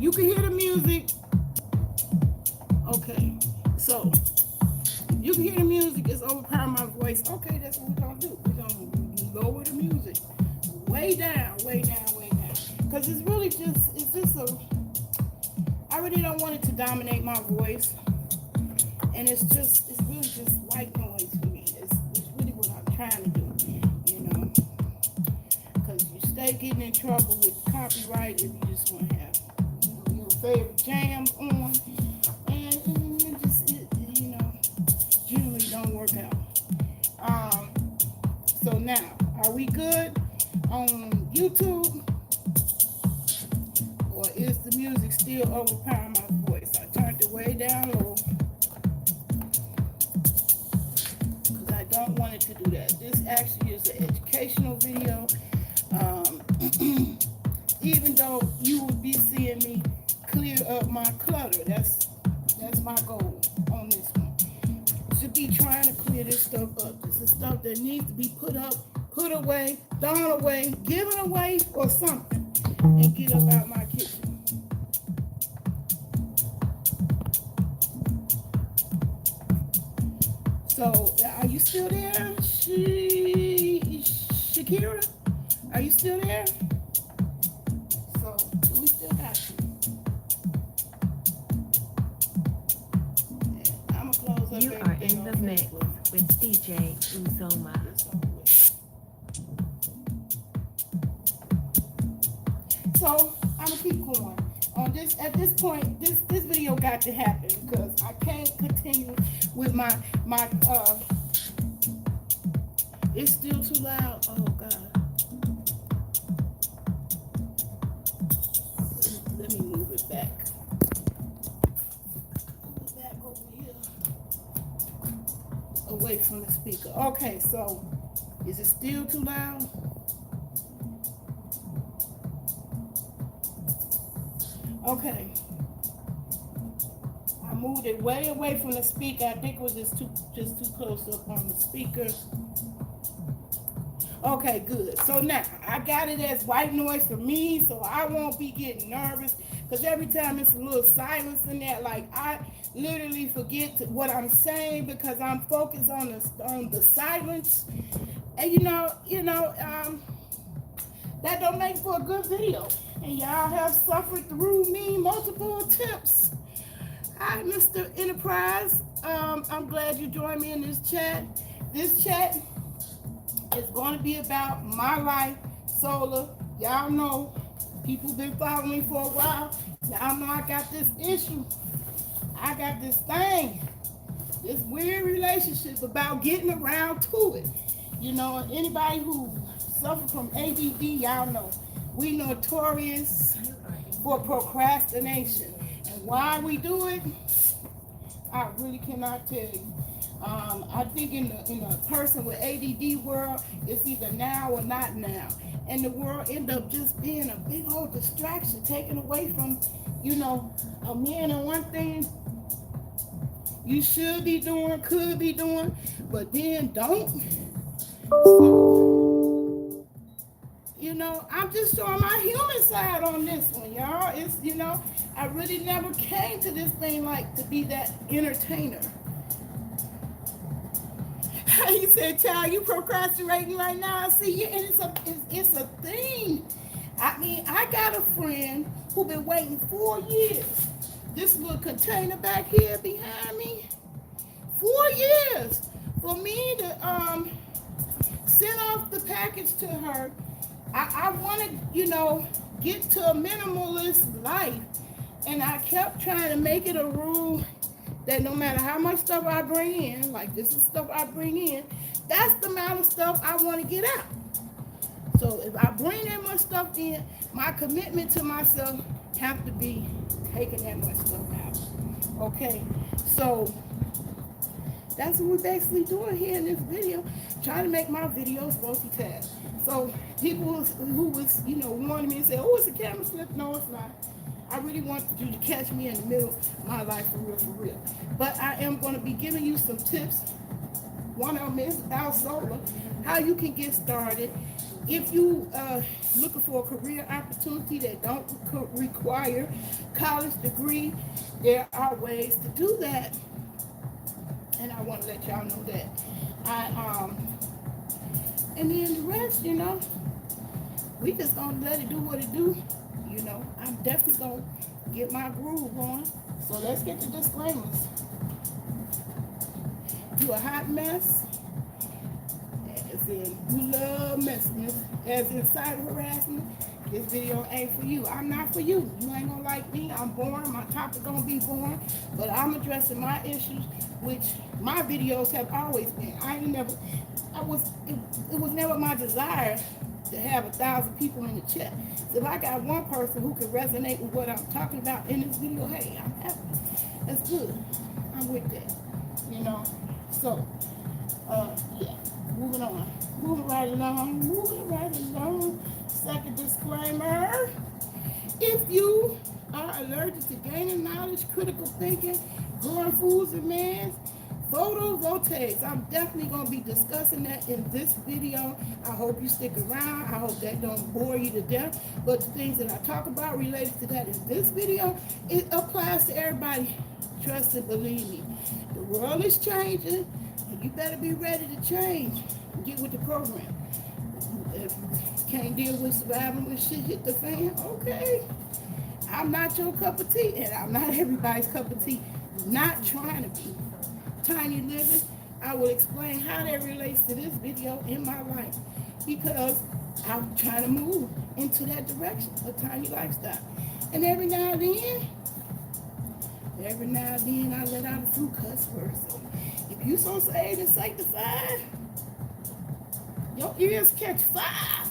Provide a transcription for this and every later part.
you can hear the music. Okay, so you can hear the music. It's overpowering my voice. Okay, that's what we're gonna do. We're gonna lower the music way down, way down, way down. Cause it's just a. I really don't want it to dominate my voice, and it's really just white noise for me. It's really what I'm trying to do, you know. Cause you stay getting in trouble with copyright if you just want to have, your favorite jams on, and generally don't work out. So now, are we good on YouTube? Or is the music still overpowering my voice? I turned it way down low because I don't want it to do that. This actually is an educational video. Even though you would be seeing me clear up my clutter, that's my goal on this one. Should be trying to clear this stuff up. This is stuff that needs to be put up, put away, thrown away, given away, or something, and get up out my kitchen. So, are you still there, Shakira? Are you still there? So, we still got you. And I'm gonna close up. You are in the mix with DJ Uzoma. So I'm gonna keep going on this. At this point, this video got to happen because I can't continue with my. It's still too loud. Oh God. Let me move it back. Move it back over here, away from the speaker. Okay, so is it still too loud? Okay. I moved it way away from the speaker. I think it was just too close up on the speaker. Okay, good. So now I got it as white noise for me, so I won't be getting nervous because every time it's a little silence in that, like I literally forget what I'm saying because I'm focused on the silence, and that don't make for a good video. And y'all have suffered through me multiple attempts. Hi, Mr. Enterprise. I'm glad you joined me in this chat. This chat is going to be about my life, solar. Y'all know, people been following me for a while. Y'all know I got this issue. I got this thing, this weird relationship about getting around to it. Anybody who suffer from ADD, y'all know. We notorious for procrastination. And why we do it, I really cannot tell you. I think in a person with ADD world, it's either now or not now. And the world end up just being a big old distraction, taken away from, a man and one thing you should be doing, could be doing, but then don't. So, I'm just showing my human side on this one, y'all. It's, I really never came to this thing like to be that entertainer. He said, child, you procrastinating right now. See, and it's a thing. I mean, I got a friend who been waiting 4 years. This little container back here behind me, 4 years for me to send off the package to her. I wanted, get to a minimalist life, and I kept trying to make it a rule that no matter how much stuff I bring in, like this is stuff I bring in, that's the amount of stuff I want to get out. So if I bring that much stuff in, my commitment to myself have to be taking that much stuff out. Okay, so that's what we're basically doing here in this video, trying to make my videos multitask. So people who was, wanting me to say, oh, it's a camera slip. No, it's not. I really want you to catch me in the middle of my life for real. But I am going to be giving you some tips. One of them is our solar, how you can get started, If you looking for a career opportunity that don't require college degree, there are ways to do that, and I want to let y'all know that. And then the rest, we just gonna let it do what it do. I'm definitely gonna get my groove on. So let's get the disclaimers. You a hot mess, as in you love messiness, as in cyber harassment. This video ain't for you. I'm not for you. You ain't gonna like me. I'm boring. My topic gonna be boring, but I'm addressing my issues, which my videos have always been. It was never my desire to have 1,000 people in the chat. So if I got one person who can resonate with what I'm talking about in this video, hey, I'm happy. That's good. I'm with that. So, yeah, moving on. Moving right along. Second disclaimer. If you are allergic to gaining knowledge, critical thinking, growing foods and mans, photovoltaics, I'm definitely going to be discussing that in this video. I hope you stick around. I hope that don't bore you to death. But the things that I talk about related to that in this video, it applies to everybody. Trust and believe me. The world is changing, and you better be ready to change and get with the program. If you can't deal with surviving when shit hit the fan, okay. I'm not your cup of tea, and I'm not everybody's cup of tea. Not trying to be. Tiny living, I will explain how that relates to this video in my life, because I'm trying to move into that direction, a tiny lifestyle. And every now and then, I let out a few cuss words. So if you so saved and sanctified, your ears catch fire.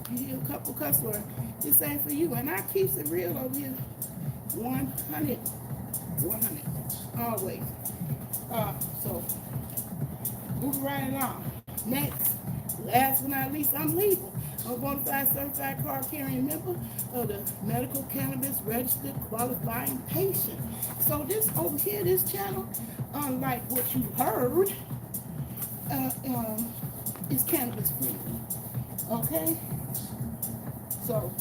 If you hear a couple cuss words, this ain't for you. And I keeps it real over here. 100, always. So, moving right along. Next, last but not least, I'm legal. I'm a bona fide certified card-carrying member of the Medical Cannabis Registered Qualifying Patient. So this over here, this channel, unlike what you heard, is cannabis free. Okay? So,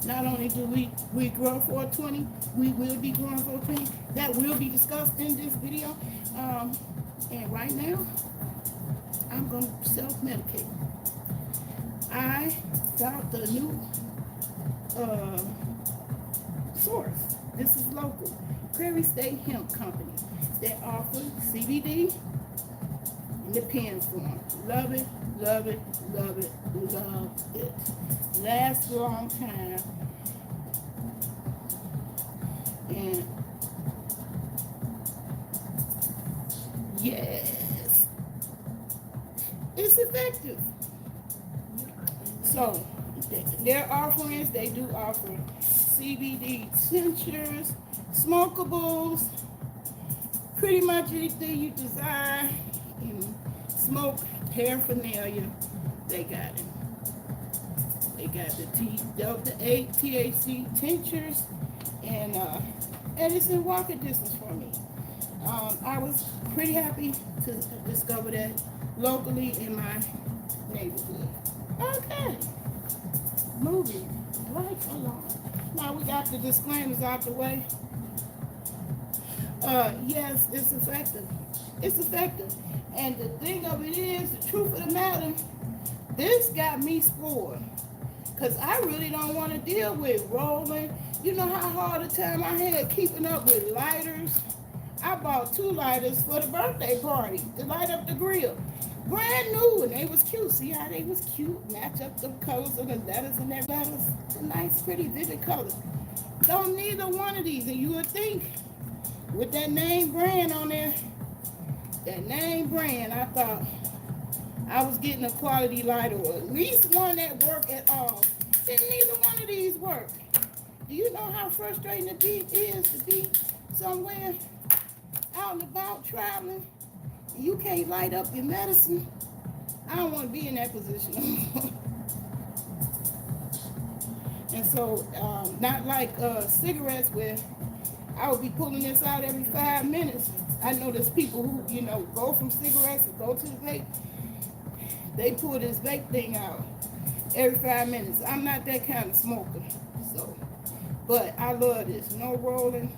not only do we grow 420, we will be growing 420. That will be discussed in this video. And right now, I'm going to self-medicate. I got the new source. This is local. Prairie State Hemp Company. They offer CBD in the pen form. Love it, love it, love it, love it. Lasts a long time. And yes, it's effective. So, their offerings, they do offer CBD tinctures, smokables, pretty much anything you desire in smoke paraphernalia, they got it. They got the Delta 8 THC tinctures, and it's in walking distance for me. I was pretty happy to discover that locally in my neighborhood. Okay, moving right along. Now we got the disclaimers out the way. Yes, it's effective. It's effective. And the thing of it is, the truth of the matter, this got me spoiled. Because I really don't want to deal with rolling. You know how hard a time I had keeping up with lighters? I bought 2 lighters for the birthday party to light up the grill. Brand new, and they was cute. See how they was cute? Match up the colors of the letters and their letters. The nice, pretty, vivid colors. Don't neither one of these. And you would think, with that name brand on there, that name brand, I thought I was getting a quality lighter, or at least one that worked at all. Then neither one of these worked. Do you know how frustrating it is to be somewhere out and about traveling, and you can't light up your medicine? I don't want to be in that position anymore. And so, not like cigarettes where I would be pulling this out every 5 minutes. I know there's people who, go from cigarettes and go to the vape. they pull this vape thing out every 5 minutes. I'm not that kind of smoker, so. But I love this. No rolling.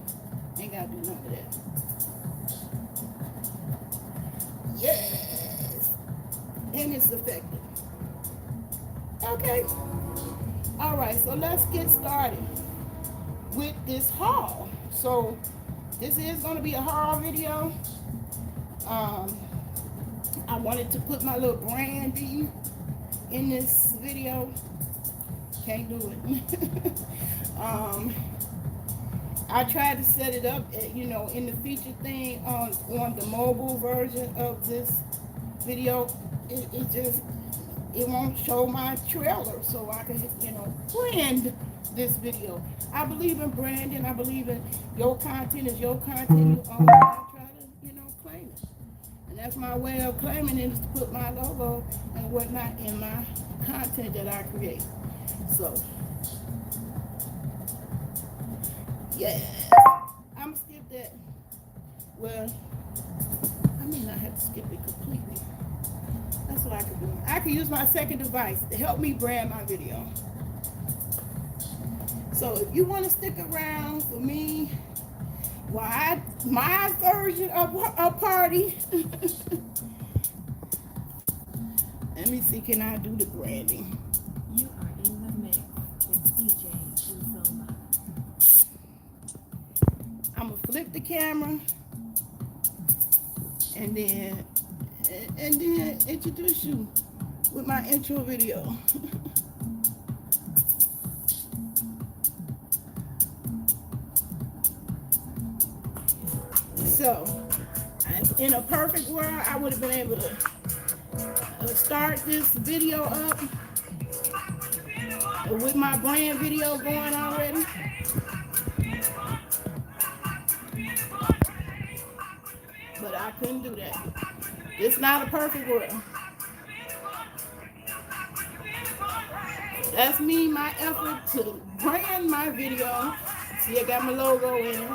Ain't gotta do none of that. Yes. And it's effective. Okay. All right, so let's get started with this haul. So this is going to be a haul video. I wanted to put my little branding in this video. Can't do it. I tried to set it up, in the feature thing on the mobile version of this video. It won't show my trailer, so I can, brand this video. I believe in branding. I believe in your content is your content. You own it. I try to, claim it. And that's my way of claiming it, is to put my logo and whatnot in my content that I create. So, yeah. I'm gonna skip that. Well, I may not have to skip it completely. That's what I could do. I could use my second device to help me brand my video. So if you want to stick around for me, my version of a party. Let me see, can I do the branding? You are in the mix with DJ Uzoma. I'm gonna flip the camera and then introduce you with my intro video. So, in a perfect world, I would have been able to start this video up with my brand video going already. But I couldn't do that. It's not a perfect world. That's me, my effort to brand my video. See, I got my logo in it.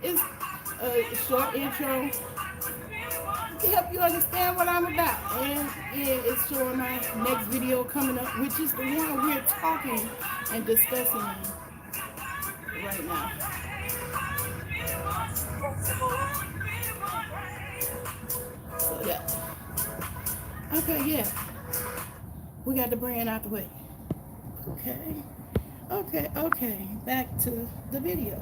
It's a short intro to help you understand what I'm about. And it's showing my next video coming up, which is the one we're talking and discussing right now. So yeah. Okay, yeah. We got the brand out the way. Okay. Back to the video.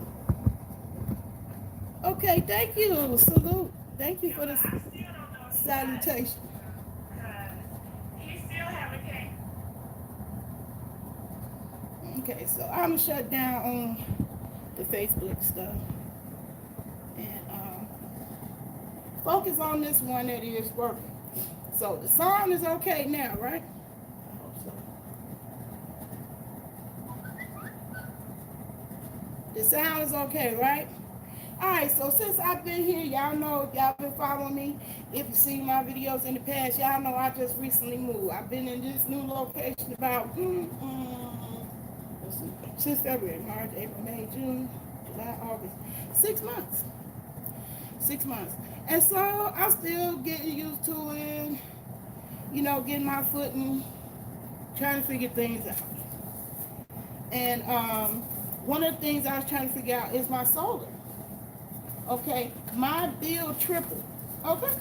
Okay, thank you. Salute. Thank you for the salutation. Okay, so I'm shut down on the Facebook stuff and focus on this one that is working. So the sound is okay now, right? I hope so. The sound is okay, right? All right, so since I've been here, y'all know, if y'all been following me, if you've seen my videos in the past, y'all know I just recently moved. I've been in this new location about, since February, March, April, May, June, July, August. 6 months. 6 months. And so I'm still getting used to it, getting my footing, trying to figure things out. And one of the things I was trying to figure out is my solar. Okay, my bill tripled. Okay,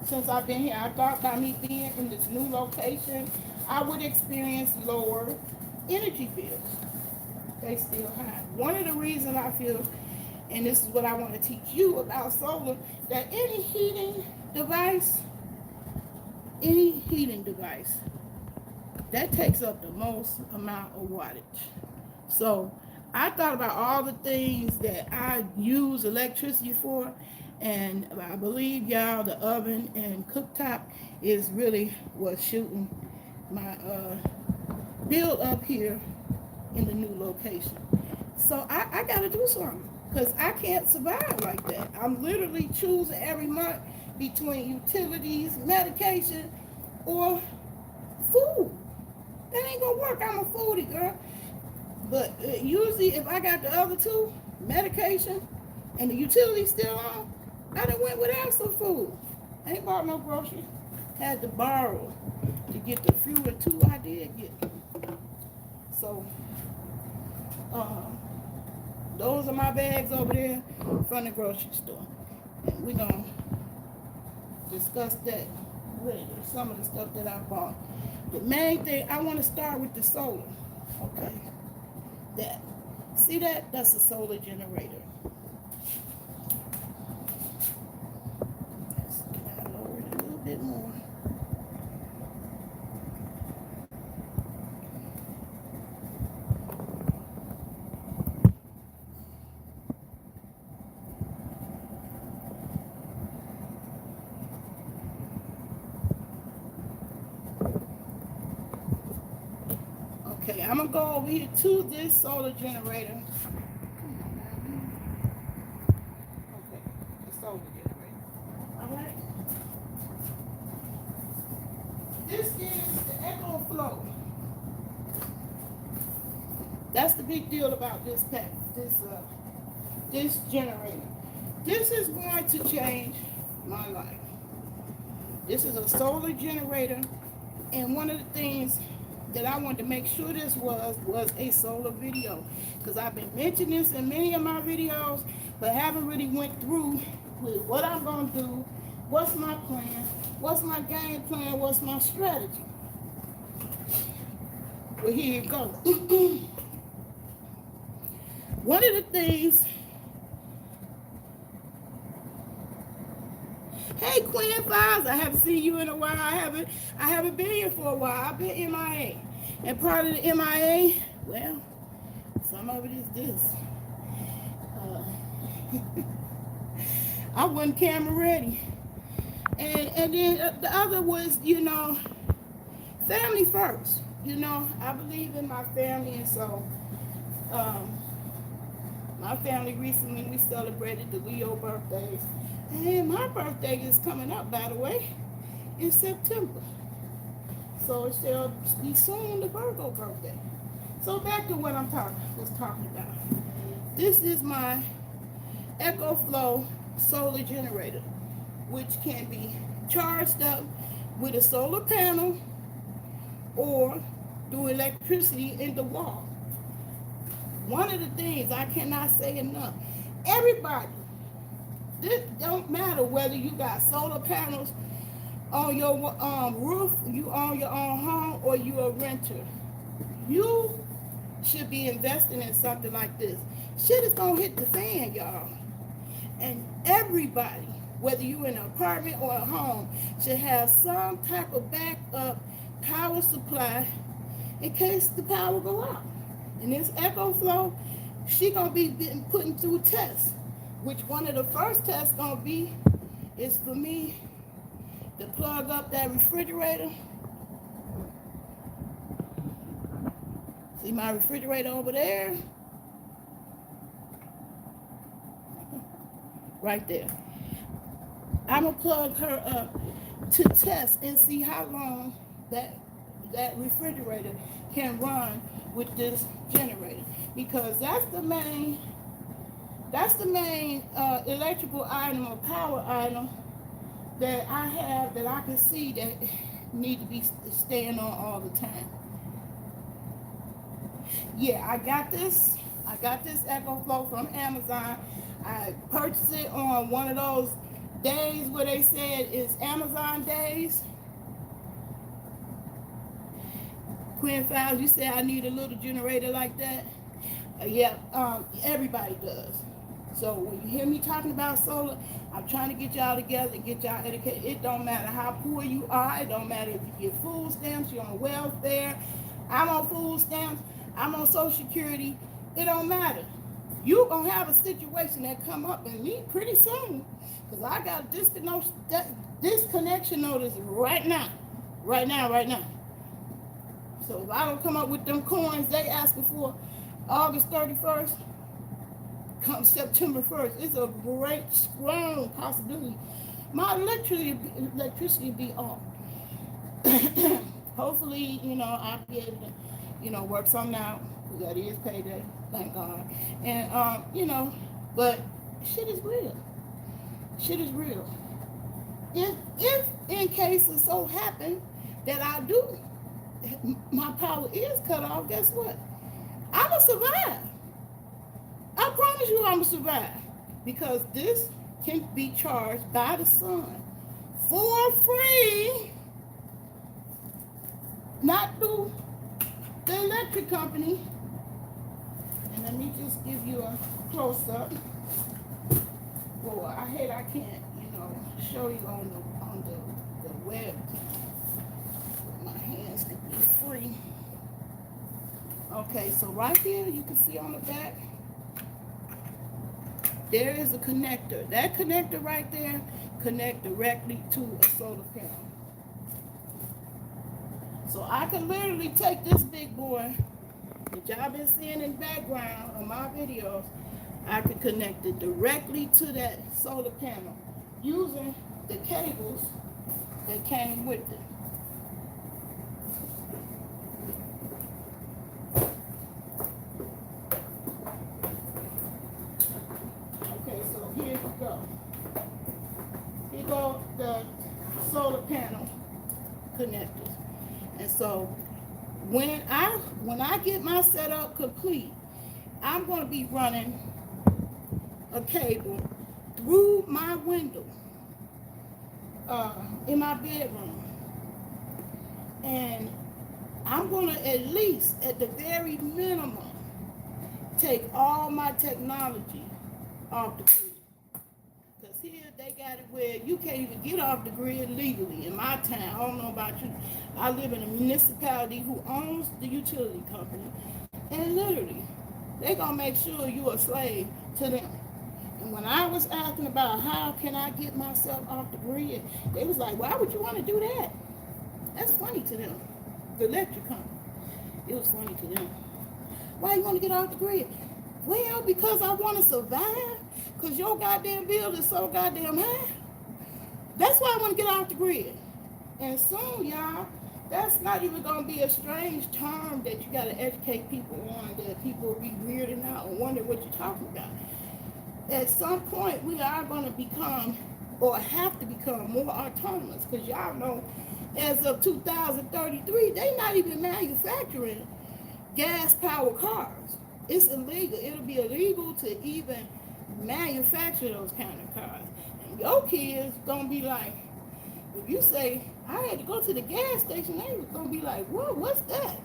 since I've been here, I thought by me being in this new location, I would experience lower energy bills. They still high. One of the reasons I feel, and this is what I want to teach you about solar, that any heating device, that takes up the most amount of wattage. So I thought about all the things that I use electricity for, and I believe y'all, the oven and cooktop is really what's shooting my bill up here in the new location. So I got to do something, because I can't survive like that. I'm literally choosing every month between utilities, medication, or food. That ain't gonna work. I'm a foodie girl. But usually if I got the other two, medication and the utilities still on, I done went without some food. I ain't bought no groceries. had to borrow to get the few or two I did get. So, those are my bags over there from the grocery store. And we're going to discuss that later, some of the stuff that I bought. The main thing, I want to start with the solar. Okay. That. See that? That's a solar generator. Can I lower it a little bit more? Okay, I'm gonna go over here to this solar generator. Okay, the solar generator. All right. This is the Echo Flow. That's the big deal about this pack, this generator. This is going to change my life. This is a solar generator, and one of the things that I wanted to make sure this was a solar video, because I've been mentioning this in many of my videos, but haven't really went through with what I'm going to do, what's my plan, what's my game plan, what's my strategy. Well, here you go. One of the things, hey Quinn Files, I haven't seen you in a while. I haven't been here for a while. I've been MIA. And part of the MIA, well, some of it is this. I wasn't camera ready. And then the other was, family first. I believe in my family, and so my family recently, we celebrated the Leo birthdays. And my birthday is coming up, by the way, in September. So it shall be soon the Virgo birthday. So back to what was talking about. This is my Echo Flow solar generator, which can be charged up with a solar panel or through electricity in the wall. One of the things I cannot say enough, everybody, this don't matter whether you got solar panels on your roof, you own your own home, or you a renter. You should be investing in something like this. Shit is gonna hit the fan, y'all. And everybody, whether you in an apartment or a home, should have some type of backup power supply in case the power go out. And this Echo Flow, she gonna be putting through tests, which one of the first tests gonna be is for me to plug up that refrigerator. See my refrigerator over there? Right there. I'm gonna plug her up to test and see how long that refrigerator can run with this generator, because that's the main electrical item or power item that I have, that I can see that need to be staying on all the time. Yeah, I got this Echo Flow from Amazon. I purchased it on one of those days where they said it's Amazon days. Quinn Files, you said I need a little generator like that. Everybody does. So when you hear me talking about solar, I'm trying to get y'all together and get y'all educated. It don't matter how poor you are. It don't matter if you get food stamps, you're on welfare. I'm on food stamps. I'm on Social Security. It don't matter. You're going to have a situation that come up in me pretty soon, because I got disconnection notice right now. So if I don't come up with them coins they asking for August 31st, come September 1st, it's a great, strong possibility my electricity be off. Hopefully, I'll be able to, work something out, because that is payday, thank God. And, but shit is real. if in case it so happen that I do, my power is cut off, guess what? I'ma survive. I promise you I'ma survive. Because this can be charged by the sun for free, not through the electric company. And let me just give you a close up. Well, I hate I can't, show you on the web. My hands can be free. Okay, so right here you can see on the back, there is a connector. That connector right there connect directly to a solar panel. So I can literally take this big boy that y'all been seeing in the background on my videos. I can connect it directly to that solar panel using the cables that came with it. Okay, so here we go. Here go the solar panel connectors. And so when I get my setup complete, I'm going to be running a cable through my window in my bedroom, and I'm going to at least, at the very minimum, take all my technology off the grid. Because here they got it where you can't even get off the grid legally. In my town, I don't know about you, I live in a municipality who owns the utility company, and literally they're going to make sure you're a slave to them. And when I was asking about how can I get myself off the grid, they was like, why would you want to do that? That's funny to them, the electric company. It was funny to them. Why you want to get off the grid? Well, because I want to survive, because your goddamn bill is so goddamn high. That's why I want to get off the grid. And soon, y'all, that's not even going to be a strange term that you got to educate people on, that people will be weirding out and wonder what you're talking about. At some point, we are going to become, or have to become, more autonomous. Because y'all know, as of 2033, they're not even manufacturing gas-powered cars. It's illegal. It'll be illegal to even manufacture those kind of cars. And your kids going to be like, if you say, I had to go to the gas station, they was going to be like, whoa, what's that?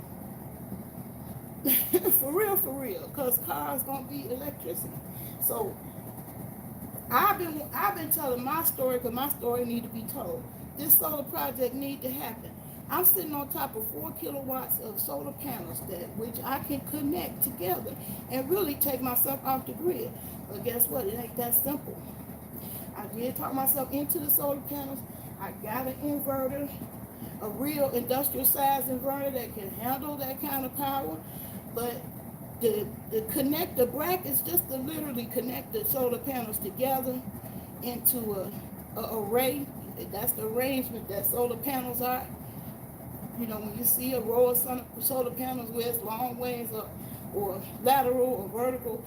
For real, because cars going to be electricity. So I've been telling my story, because my story need to be told. This solar project need to happen. I'm sitting on top of 4 kilowatts of solar panels which I can connect together and really take myself off the grid. But guess what? It ain't that simple. I did talk myself into the solar panels. I got an inverter, a real industrial size inverter that can handle that kind of power. But the connector brackets just to literally connect the solar panels together into a array. That's the arrangement that solar panels are. You know, when you see a row of solar panels where it's long ways or lateral or vertical,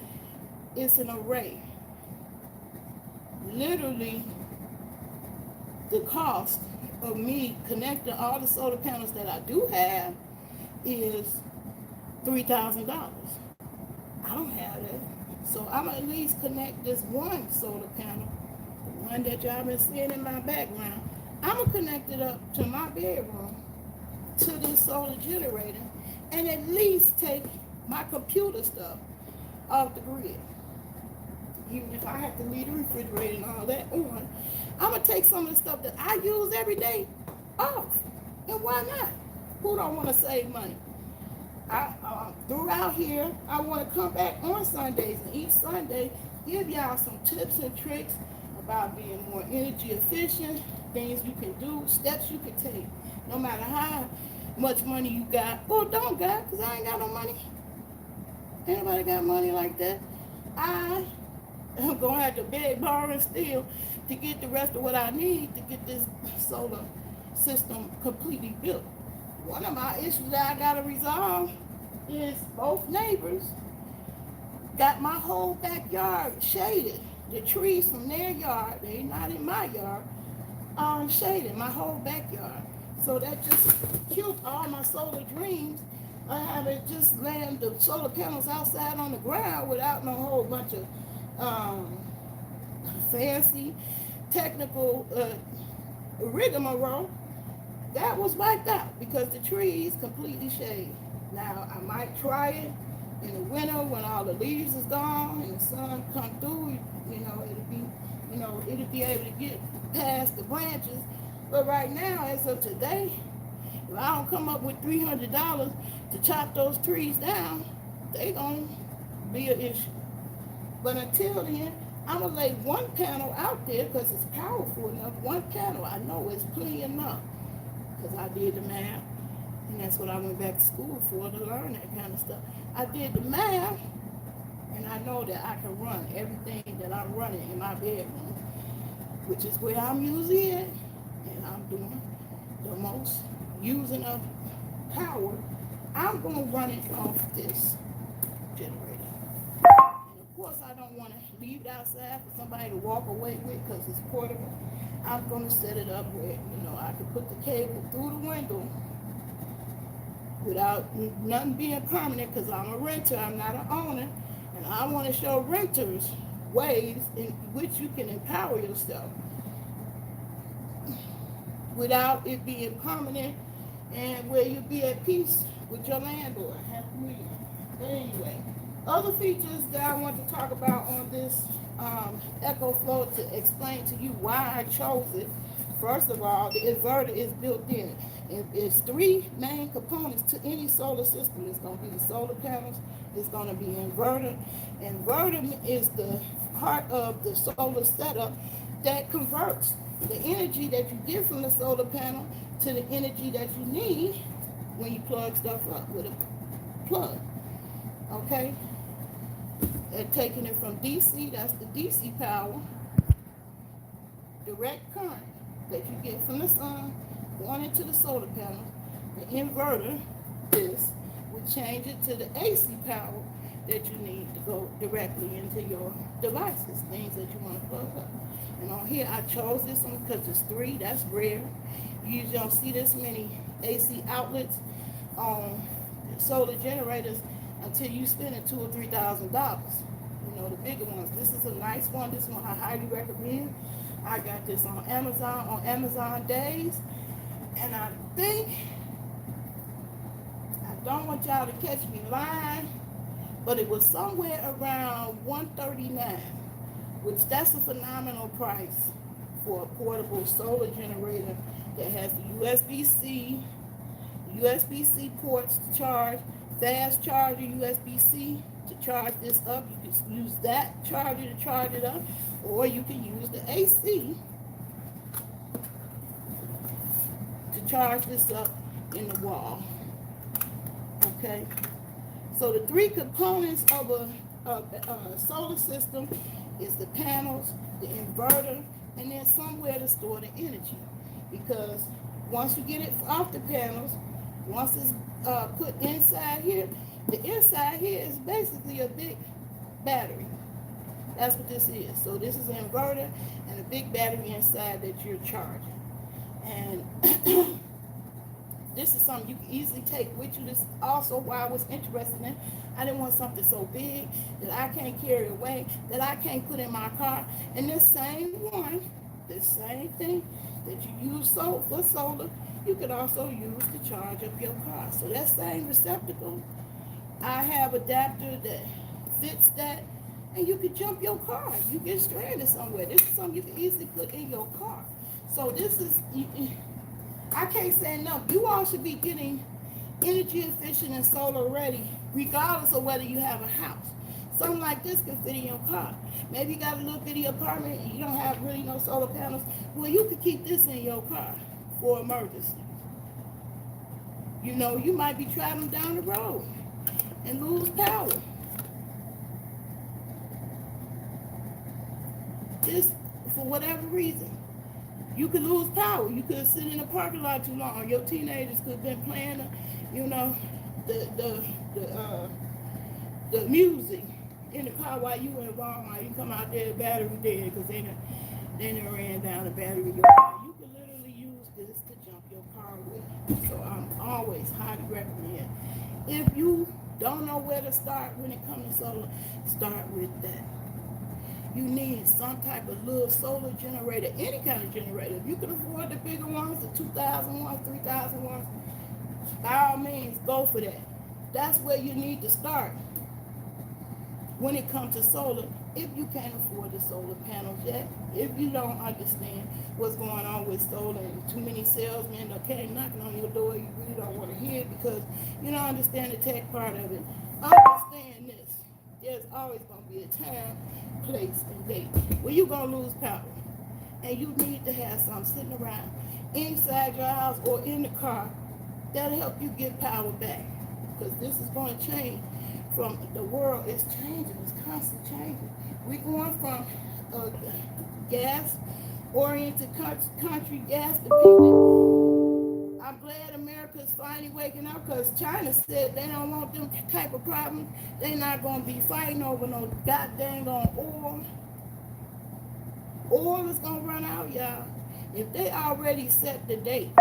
it's an array. Literally, the cost of me connecting all the solar panels that I do have is $3,000. I don't have that. So I'm gonna at least connect this one solar panel, the one that y'all been seeing in my background. I'm gonna connect it up to my bedroom, to this solar generator, and at least take my computer stuff off the grid. Even if I have to leave the refrigerator and all that on, I'm gonna take some of the stuff that I use every day off. And why not? Who don't want to save money? Throughout here, I want to come back on Sundays, and each Sunday give y'all some tips and tricks about being more energy efficient, things you can do, steps you can take, no matter how much money you got or don't got, because I ain't got no money. Anybody got money like that? I'm going to have to beg, borrow, and steal to get the rest of what I need to get this solar system completely built. One of my issues that I got to resolve is both neighbors got my whole backyard shaded. The trees from their yard, they're not in my yard, shading my whole backyard. So that just killed all my solar dreams. I have it just laying the solar panels outside on the ground without no whole bunch of fancy technical rigmarole. That was wiped out because the trees completely shade. Now I might try it in the winter when all the leaves is gone and the sun come through. It'll be able to get past the branches. But right now, as of today, if I don't come up with $300 to chop those trees down, they gonna be an issue. But until then, I'm gonna lay one panel out there because it's powerful enough. One panel, I know it's plenty enough because I did the math, and that's what I went back to school for, to learn that kind of stuff. I did the math, and I know that I can run everything that I'm running in my bedroom, which is where I'm usually at, and I'm doing the most using of power. I'm going to run it off this generator. And of course, I don't want to leave it outside for somebody to walk away with because it's portable. I'm going to set it up where, I can put the cable through the window without nothing being permanent because I'm a renter, I'm not an owner. And I want to show renters ways in which you can empower yourself without it being permanent and where you be at peace with your landlord. But anyway, other features that I want to talk about on this Echo Flow to explain to you why I chose it. First of all, the inverter is built in. It's three main components to any solar system. It's going to be the solar panels. It's going to be inverter. Inverter is the part of the solar setup that converts the energy that you get from the solar panel to the energy that you need when you plug stuff up with a plug. Okay? And taking it from DC, that's the DC power, direct current that you get from the sun going into the solar panel. The inverter, this, will change it to the AC power that you need to go directly into your devices, things that you want to plug up. And on here, I chose this one because it's three. That's rare. You usually don't see this many AC outlets on solar generators until you spend $2,000 or $3,000. The bigger ones. This is a nice one. This one I highly recommend. I got this on Amazon Days. And I think, I don't want y'all to catch me lying, but it was somewhere around $139, which that's a phenomenal price for a portable solar generator that has the USB-C ports to charge, fast charger USB-C to charge this up. You can use that charger to charge it up, or you can use the AC to charge this up in the wall. Okay, so the three components of a solar system is the panels, the inverter, and then somewhere to store the energy. Because once you get it off the panels, once it's put inside here, the inside here is basically a big battery. That's what this is. So this is an inverter and a big battery inside that you're charging. And this is something you can easily take with you. This is also why I was interested in. I didn't want something so big that I can't carry away, that I can't put in my car. And this same one, this same thing that you use for solar, you could also use to charge up your car. So that same receptacle, I have adapter that fits that, and you could jump your car. You get stranded somewhere. This is something you can easily put in your car. So this is, I can't say enough. You all should be getting energy efficient and solar ready, regardless of whether you have a house. Something like this can fit in your car. Maybe you got a little bitty apartment and you don't have really no solar panels. Well, you could keep this in your car for emergency. You might be traveling down the road and lose power. Just for whatever reason. You could lose power. You could sit in the parking lot too long. Your teenagers could have been playing, the music in the car while you were involved. You come out there, battery dead, because they done ran down the battery of your car. You could ROE. So I'm always highly recommend. If you don't know where to start when it comes to solar, start with that. You need some type of little solar generator, any kind of generator. If you can afford the bigger ones, the 2,000 ones, 3,000 ones, by all means, go for that. That's where you need to start when it comes to solar. If you can't afford the solar panels yet, if you don't understand what's going on with solar and too many salesmen that came knocking on your door, you really don't want to hear it because you don't understand the tech part of it. Understand this. There's always going to be a time, place, and date where you're going to lose power. And you need to have something sitting around inside your house or in the car that'll help you get power back. Because this is going to change. From the world is changing, it's constantly changing. We're going from a gas-oriented country, gas dependent. I'm glad America's finally waking up because China said they don't want them type of problems. They're not going to be fighting over no goddamn oil. Oil is going to run out, y'all. If they already set the date,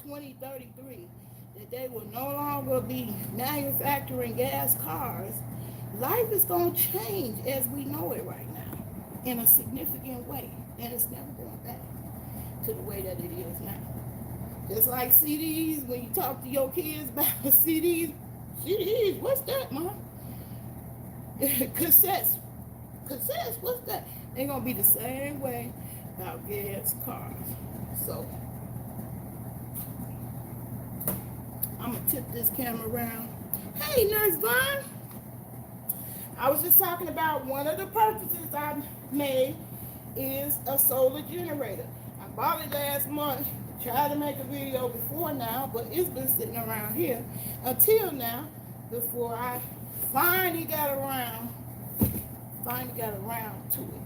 2033, that they will no longer be manufacturing gas cars, life is going to change as we know it right now in a significant way. And it's never going back to the way that it is now. Just like CDs, when you talk to your kids about CDs, what's that, Mom? Cassettes, what's that? They're going to be the same way about gas cars. So, I'm going to tip this camera around. Hey, Nurse Vaughn. I was just talking about one of the purchases I made is a solar generator. I bought it last month. Tried to make a video before now, but it's been sitting around here until now before I finally got around to it.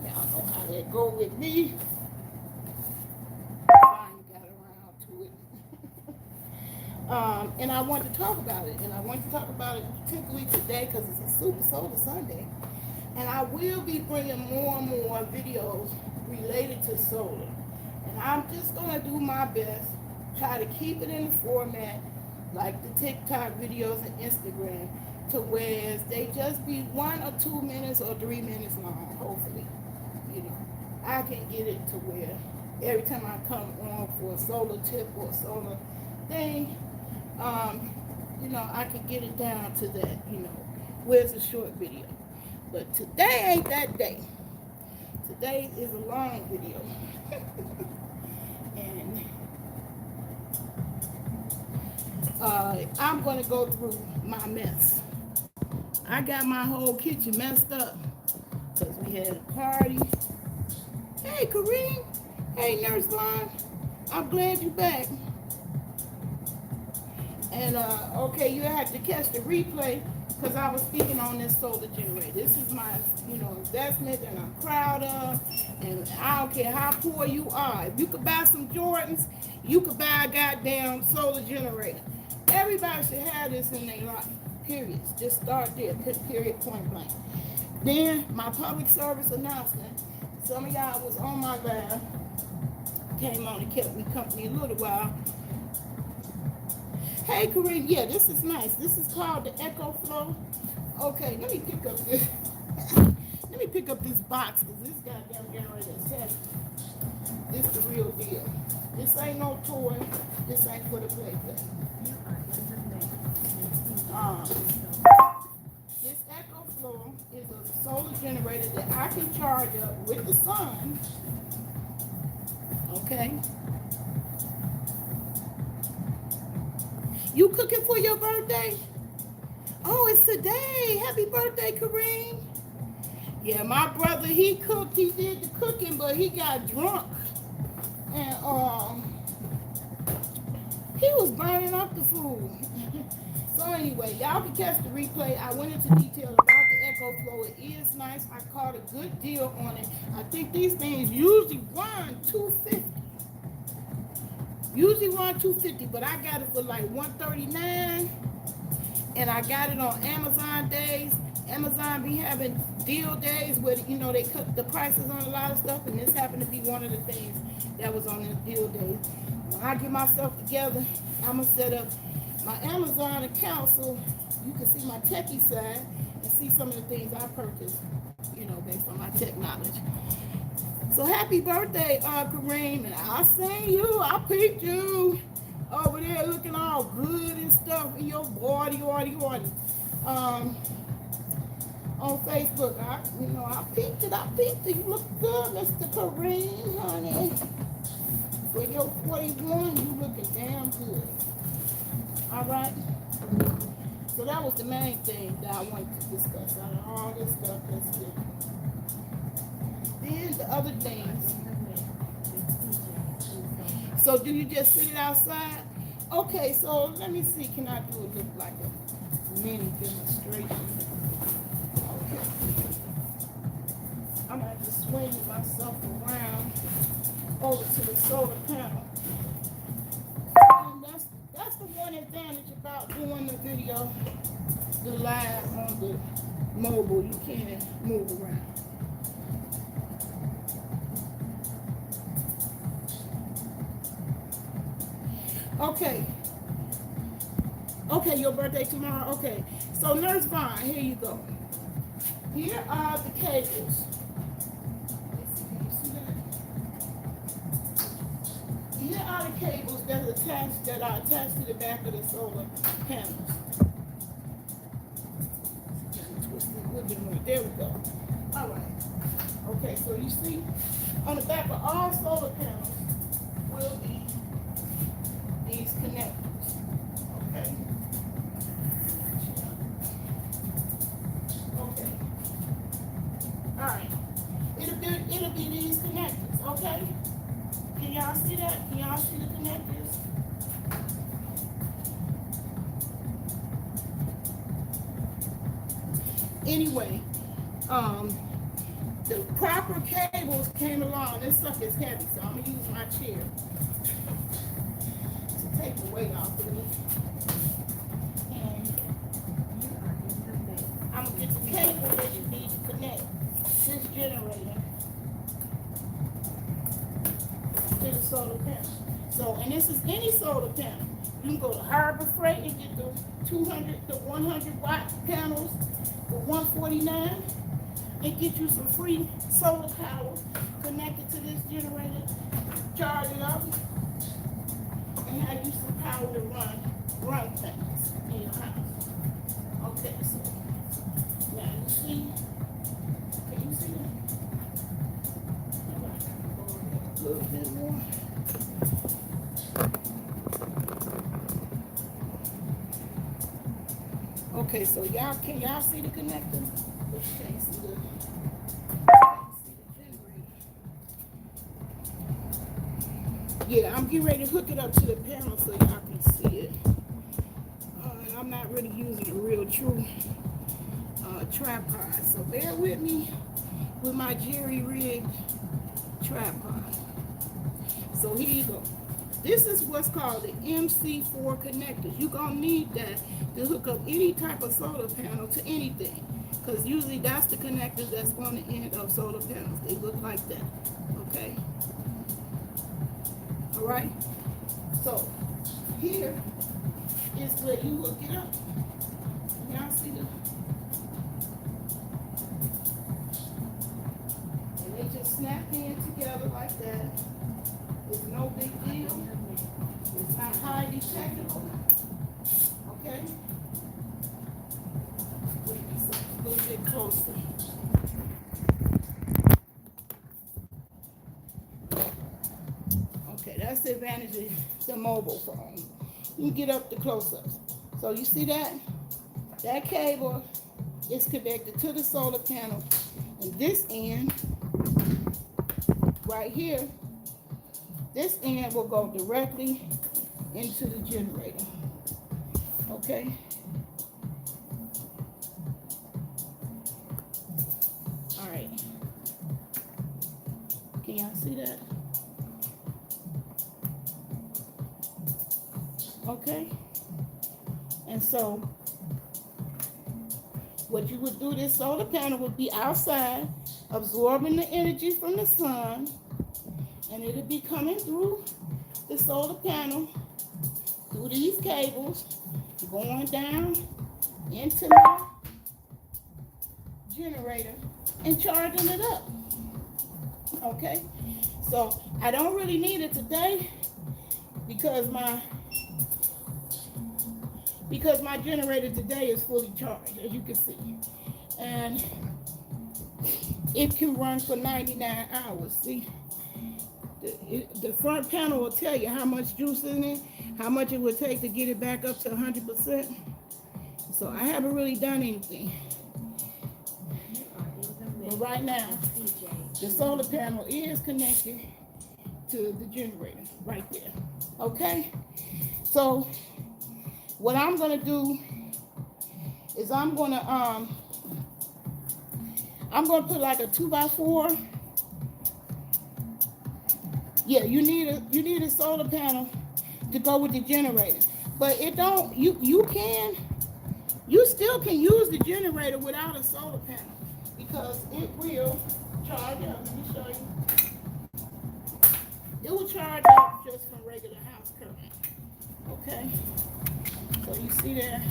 Y'all know how that go with me. Finally got around to it. And I want to talk about it. And I want to talk about it particularly today because it's a Super Solar Sunday. And I will be bringing more and more videos related to solar. And I'm just going to do my best, try to keep it in the format like the TikTok videos and Instagram, to where they just be 1 or 2 minutes or 3 minutes long, hopefully. You know, I can get it to where every time I come on for a solar tip or a solar thing, you know, I can get it down to that, you know, where it's a short video. But today ain't that day. Today is a long video. And I'm going to go through my mess. I got my whole kitchen messed up because we had a party. Hey, Kareem. Hey, Nurse Vaughn. I'm glad you're back. And, okay, you have to catch the replay because I was speaking on this solar generator. This is my, you know, investment that I'm proud of. And I don't care how poor you are. If you could buy some Jordans, you could buy a goddamn solar generator. Everybody should have this in their life. Period. Just start there. Period. Point blank. Then my public service announcement. Some of y'all was on my live. Came on and kept me company a little while. Hey, Kareem. Yeah, this is nice. This is called the Echo Flow. Okay, let me pick up this. Let me pick up this box because this goddamn generator is heavy. This the real deal. This ain't no toy. This ain't for the plaything. This Echo Flow is a solar generator that I can charge up with the sun. Okay. You cooking for your birthday? Oh, it's today. Happy birthday, Kareem. Yeah, my brother, he cooked. He did the cooking, but he got drunk. And he was burning up the food. So anyway, y'all can catch the replay. I went into detail about the Echo Flow. It is nice. I caught a good deal on it. I think these things usually run $250. Usually run $250, but I got it for like $139. And I got it on Amazon days. Amazon be having deal days where, you know, they cut the prices on a lot of stuff, and this happened to be one of the things that was on the deal days. When I get myself together, I'm going to set up my Amazon account so you can see my techie side and see some of the things I purchased, based on my tech knowledge. So happy birthday, Kareem. And I seen you. I peeped you over there looking all good and stuff in your body. On Facebook. I peeped it. You look good, Mr. Kareem, honey. For your 41, you looking damn good. All right. So that was the main thing that I wanted to discuss out of all this stuff that's here. Then the other things. So do you just sit it outside? Okay, so let me see. Can I do it look like a mini demonstration? Okay. I'm going to have to swing myself around over to the solar panel. And that's the one advantage about doing the video, the live on the mobile. You can't move around. Okay, your birthday tomorrow? Okay. So Nurse Vaughn, here you go. Here are the cables. Here are the cables that are attached to the back of the solar panels. Twist it a little bit more. There we go. All right. Okay, so you see, on the back of all solar panels will be these connectors. Okay. Okay. All right. It'll be these connectors. Okay. Can y'all see that? Can y'all see the connectors? Anyway, the proper cables came along. This stuff is heavy, so I'm gonna use my chair to take the weight off of it. And I'm gonna get the cable that you need to connect this generator to the solar panel. So, and this is any solar panel. You can go to Harbor Freight and get the 200 to 100 watt panels for $149 and get you some free solar power connected to this generator, charge it up, and have you some power to run things in your house. Okay, so now you see, can you see that? A little bit more. Okay, so can y'all see the connector? But you can't see the generator. Yeah, I'm getting ready to hook it up to the panel so y'all can see it. And I'm not really using a real true tripod, so bear with me with my jerry-rigged tripod. So here you go. This is what's called the Mc4 connectors. You're going to need that to hook up any type of solar panel to anything, because usually that's the connectors that's on the end of solar panels. They look like that, okay? All right? So here is where you hook it up. Y'all see the... And they just snap in together like that. It's no big deal. It's not highly technical. Okay? A little bit closer. Okay, that's the advantage of the mobile phone. You can get up the close-ups. So you see that? That cable is connected to the solar panel. And this end, right here, this end will go directly into the generator. Okay? All right. Can y'all see that? Okay? And so, what you would do, this solar panel would be outside, absorbing the energy from the sun, and it'll be coming through the solar panel through these cables, going down into my generator and charging it up. Okay, so I don't really need it today because my generator today is fully charged, as you can see, and it can run for 99 hours. See, the front panel will tell you how much juice is in it, how much it would take to get it back up to 100%. So I haven't really done anything. But right now, the solar panel is connected to the generator right there. Okay? So what I'm gonna do is I'm gonna put like a 2x4. Yeah, you need a solar panel to go with the generator. But it don't, you still can use the generator without a solar panel because it will charge up. Let me show you. It will charge up just from regular house current. Okay? So you see there,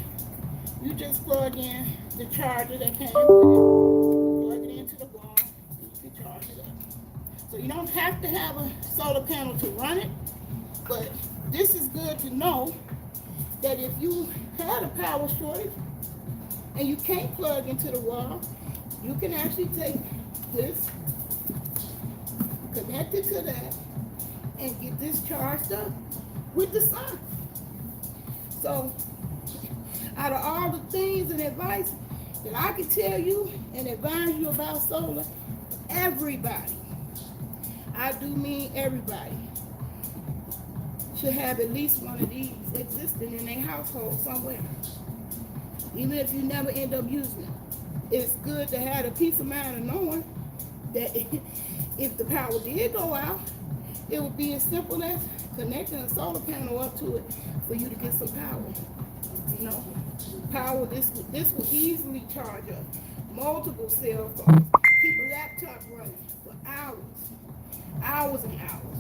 you just plug in the charger that came with it, plug it into the wall, and you can charge it up. So you don't have to have a solar panel to run it, but this is good to know that if you had a power shortage and you can't plug into the wall, you can actually take this, connect it to that, and get this charged up with the sun. So out of all the things and advice that I can tell you and advise you about solar, everybody, I do mean everybody, should have at least one of these existing in their household somewhere. Even if you never end up using it, it's good to have a peace of mind of knowing that if the power did go out, it would be as simple as connecting a solar panel up to it for you to get some power. You know, power, this will easily charge up multiple cell phones, keep a laptop running for hours and hours,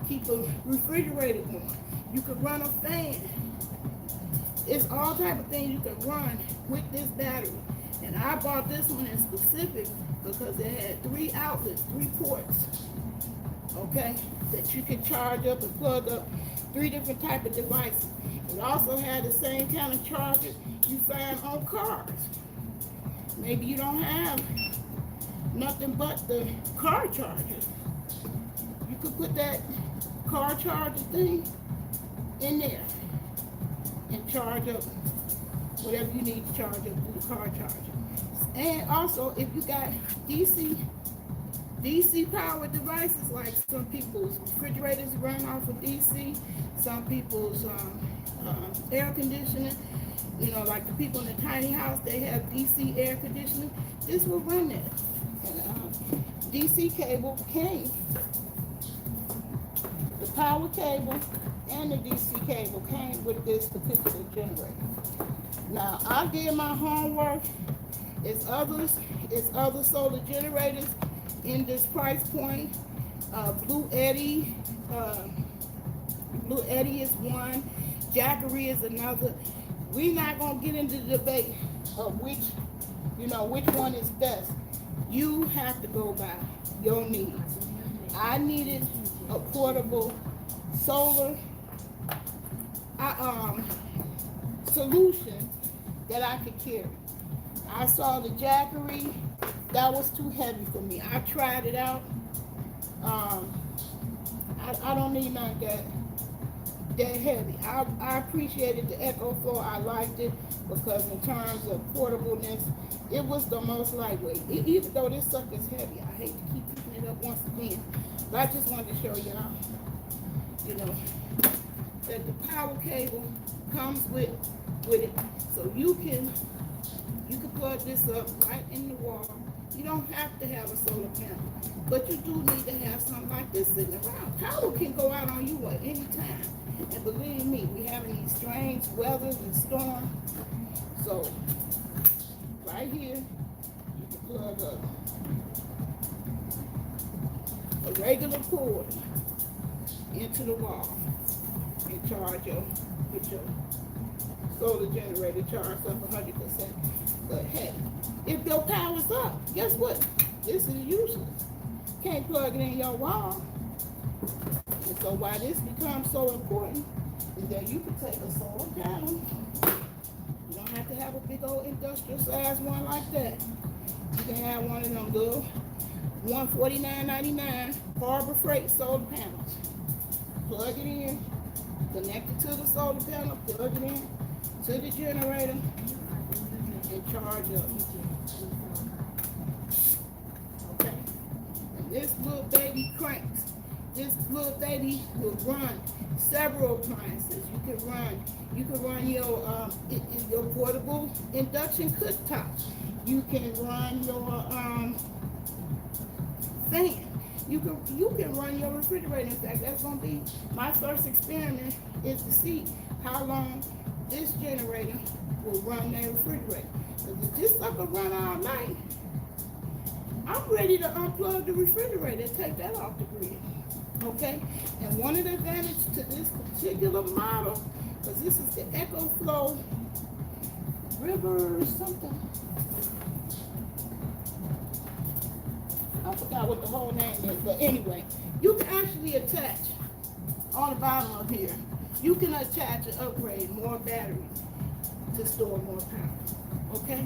keep a refrigerator on, you can run a fan. It's all type of things you can run with this battery. And I bought this one in specific because it had 3 outlets, 3 ports, okay, that you can charge up and plug up 3 different type of devices. It also had the same kind of charger you find on cars. Maybe you don't have nothing but the car charger. You could put that car charger thing in there and charge up whatever you need to charge up through the car charger. And also, if you got DC powered devices, like some people's refrigerators run off of DC, some people's air conditioning, you know, like the people in the tiny house, they have DC air conditioning. This will run that. DC cable came. The power cable and the DC cable came with this particular generator. Now, I did my homework. It's other solar generators in this price point. Blue Eddy is one. Jackery is another. We're not gonna get into the debate of which one is best. You have to go by your needs. I needed a portable solar solution that I could carry. I saw the Jackery, that was too heavy for me. I tried it out. I don't need nothing that heavy. I appreciated the Echo Flow. I liked it because in terms of portableness, it was the most lightweight. Even though this sucker's heavy, I hate to keep picking it up once again. But I just wanted to show y'all, you know, that the power cable comes with it. So you can plug this up right in the wall. You don't have to have a solar panel, but you do need to have something like this sitting around. Power can go out on you at any time. And believe me, we having these strange weathers and storms. So right here, you can plug up a regular cord into the wall. and charge your, get your solar generator charged up 100%. But hey, if your power's up, guess what? This is useless. Can't plug it in your wall. And so why this becomes so important is that you can take a solar panel. You don't have to have a big old industrial size one like that. You can have one of them little $149.99 Harbor Freight solar panels. Plug it in, connect it to the solar panel, plug it in to the generator, and charge up. Okay? And this little baby cranks. This little baby will run several appliances. You can run your portable induction cooktop. You can run your fan. You can run your refrigerator. In fact, that's gonna be my first experiment, is to see how long this generator will run that refrigerator. Because if this sucker run all night, I'm ready to unplug the refrigerator and take that off the grid. Okay? And one of the advantages to this particular model, because this is the EcoFlow River something. I forgot what the whole name is, but anyway, you can actually attach on the bottom of here. You can attach and upgrade more batteries to store more power. Okay?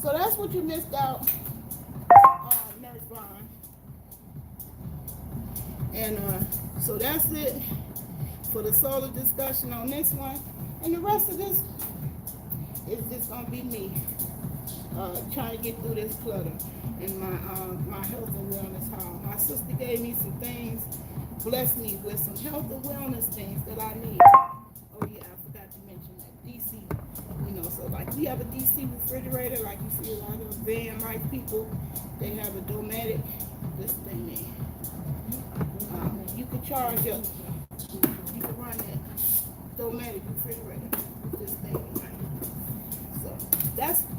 So that's what you missed out on, Nurse Vaughn. And so that's it for the solar discussion on this one. And the rest of this is just gonna be me trying to get through this clutter in my health and wellness hall. My sister gave me some things, blessed me with some health and wellness things that I need. Oh yeah, I forgot to mention that DC. So like we have a DC refrigerator, like you see a lot of van life people, they have a Dometic, this thing there. You can charge up, you can run that Dometic refrigerator with this thing right. So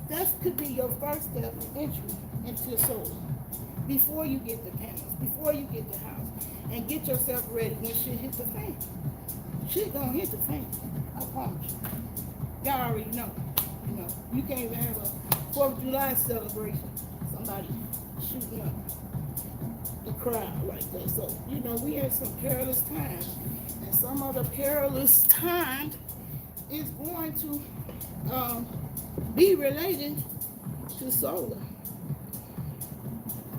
that could be your first step of entry into solar. Before you get the panels, before you get the house, and get yourself ready when shit hit the fan. Shit gonna hit the fan, I promise you. Y'all already know. You can't even have a 4th of July celebration. Somebody shooting up the crowd like that. So, we had some perilous times. And some of the perilous times is going to be related to solar.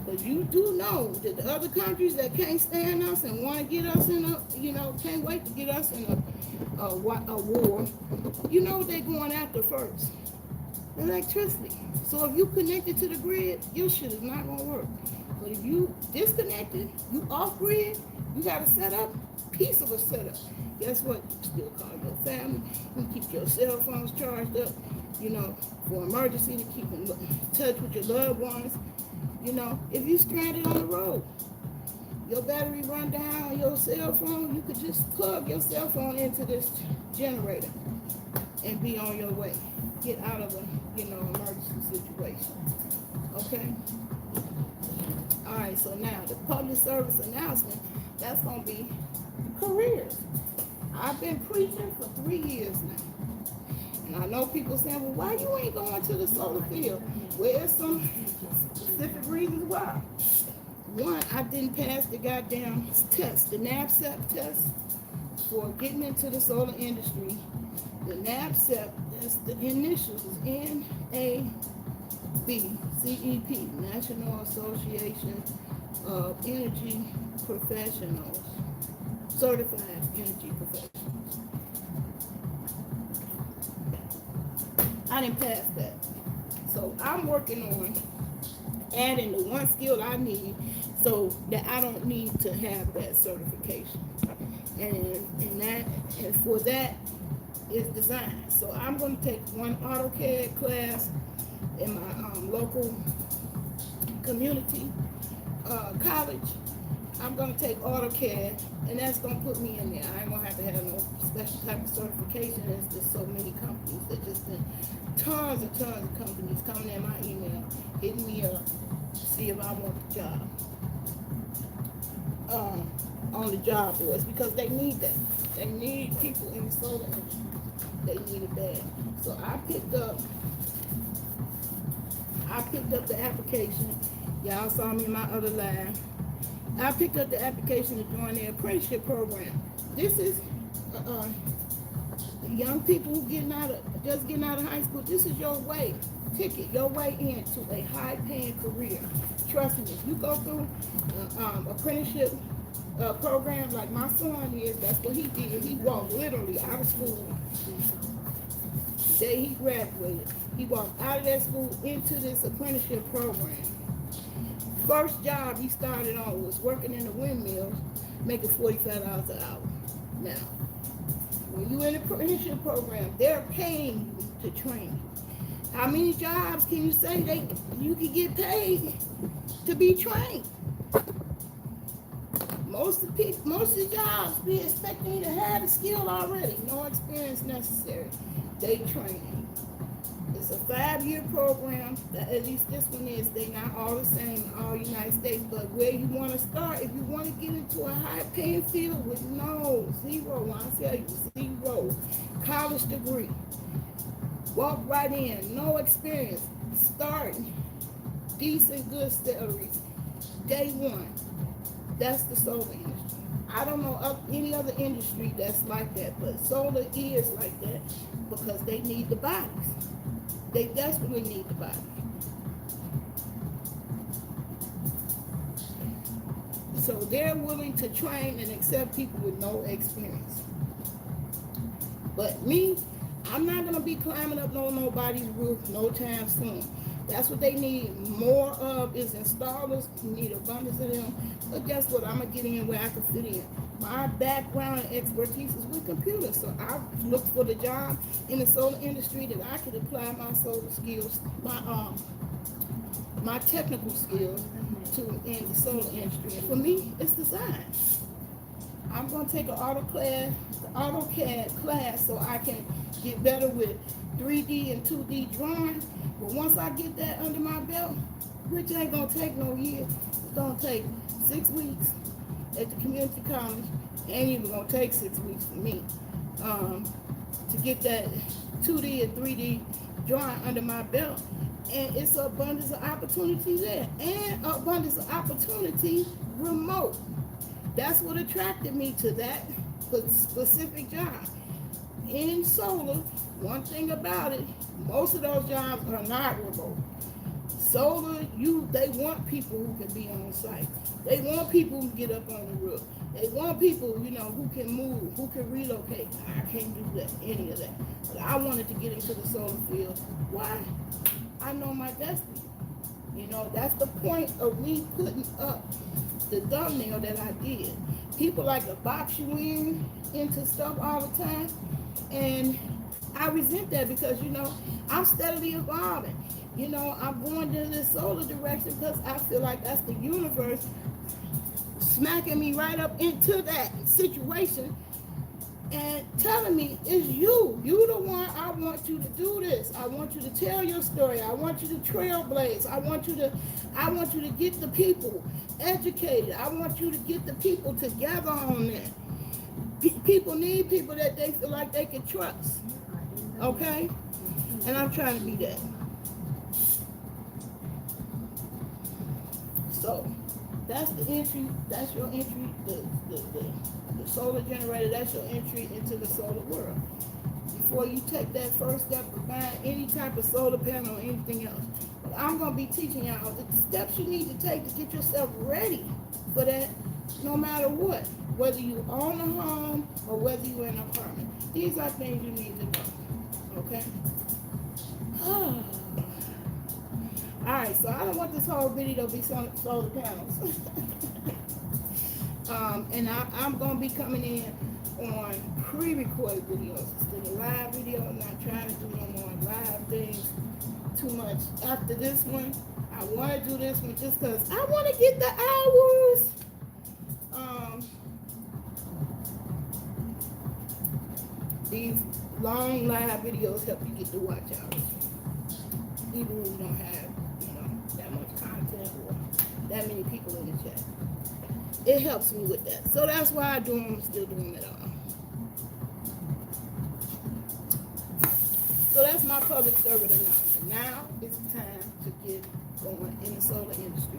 But you do know that the other countries that can't stand us and want to get us in can't wait to get us in a war, you know what they're going after first? Electricity. So if you connected to the grid, your shit is not going to work. But if you disconnected, you off grid, you got a setup, piece of a setup. Guess what? You still call your family. You keep your cell phones charged up, for emergency, to keep in touch with your loved ones. If you stranded on the road, your battery run down on your cell phone, you could just plug your cell phone into this generator and be on your way. Get out of a, emergency situation. Okay? All right, so now the public service announcement, that's going to be careers. I've been preaching for 3 years now. And I know people saying, well, why you ain't going to the solar field? Well, there's some specific reasons why. One, I didn't pass the goddamn test, the NABCEP test for getting into the solar industry. The NABCEP, that's the initials, NABCEP, National Association of Energy Professionals, Certified Energy Professionals. I didn't pass that. So I'm working on adding the one skill I need so that I don't need to have that certification. And for that is design. So I'm going to take one AutoCAD class in my local community college. I'm going to take AutoCAD, and that's going to put me in there. I ain't going to have no special type of certification. There's just so many companies that just been tons and tons of companies coming in my email, hitting me up, see if I want the job. on the job boards because they need that. They need people in the solar industry. They need it bad. So I picked up the application. Y'all saw me in my other live. I picked up the application to join the apprenticeship program. This is young people who just getting out of high school. This is your way your way into a high-paying career. Trust me, if you go through apprenticeship program like my son is, that's what he did. He walked literally out of school the day he graduated. He walked out of that school into this apprenticeship program. First job he started on was working in the windmills, making $45 an hour. Now, when you in the apprenticeship program, they're paying you to train. How many jobs can you say you can get paid to be trained? Most of the jobs be expecting you to have the skill already, no experience necessary. They train. It's a 5-year program. At least this one is. They're not all the same in all United States, but where you want to start, if you want to get into a high-paying field with zero, I tell you, zero college degree, walk right in, no experience, start decent, good salaries, day one. That's the solar industry. I don't know of any other industry that's like that, but solar is like that because they need the bodies. They desperately need the bodies. So they're willing to train and accept people with no experience. But me, I'm not going to be climbing up nobody's roof no time soon. That's what they need more of is installers. You need abundance of them. But guess what? I'm going to get in where I can fit in. My background and expertise is with computers. So I looked for the job in the solar industry that I could apply my solar skills, my technical skills to in the solar industry. And for me, it's design. I'm going to take an AutoCAD class so I can get better with 3D and 2D drawing. But once I get that under my belt, which ain't going to take no year, it's going to take 6 weeks at the community college, ain't even going to take 6 weeks for me to get that 2D and 3D drawing under my belt. And it's an abundance of opportunity there, and abundance of opportunity remote. That's what attracted me to that specific job. In solar, one thing about it, most of those jobs are not remote. Solar, they want people who can be on site. They want people who get up on the roof. They want people, who can move, who can relocate. I can't do that, any of that. But I wanted to get into the solar field. Why? I know my destiny. That's the point of me putting up the thumbnail that I did. People like to box you into stuff all the time. And I resent that because, I'm steadily evolving. I'm going to this solar direction because I feel like that's the universe smacking me right up into that situation and telling me, it's you the one. I want you to do this. I want you to tell your story. I want you to trailblaze. I want you to get the people educated. I want you to get the people together on that. People need people that they feel like they can trust. Okay? And I'm trying to be that. So that's the entry, that's your entry, the solar generator, that's your entry into the solar world. Before you take that first step of buying any type of solar panel or anything else. But I'm going to be teaching y'all the steps you need to take to get yourself ready for that, no matter what. Whether you own a home or whether you're in an apartment. These are things you need to know. Okay? Alright, so I don't want this whole video to be solar panels. And I'm going to be coming in on pre-recorded videos instead of live video. I'm not trying to do no more live things too much. After this one, I want to do this one just because I want to get the hours. These long live videos help you get the watch hours. Even when you don't have, that much content or that many people in the chat. it helps me with that. So that's why I do them. I'm still doing it all. So that's my public service announcement. Now it's time to get going in the solar industry.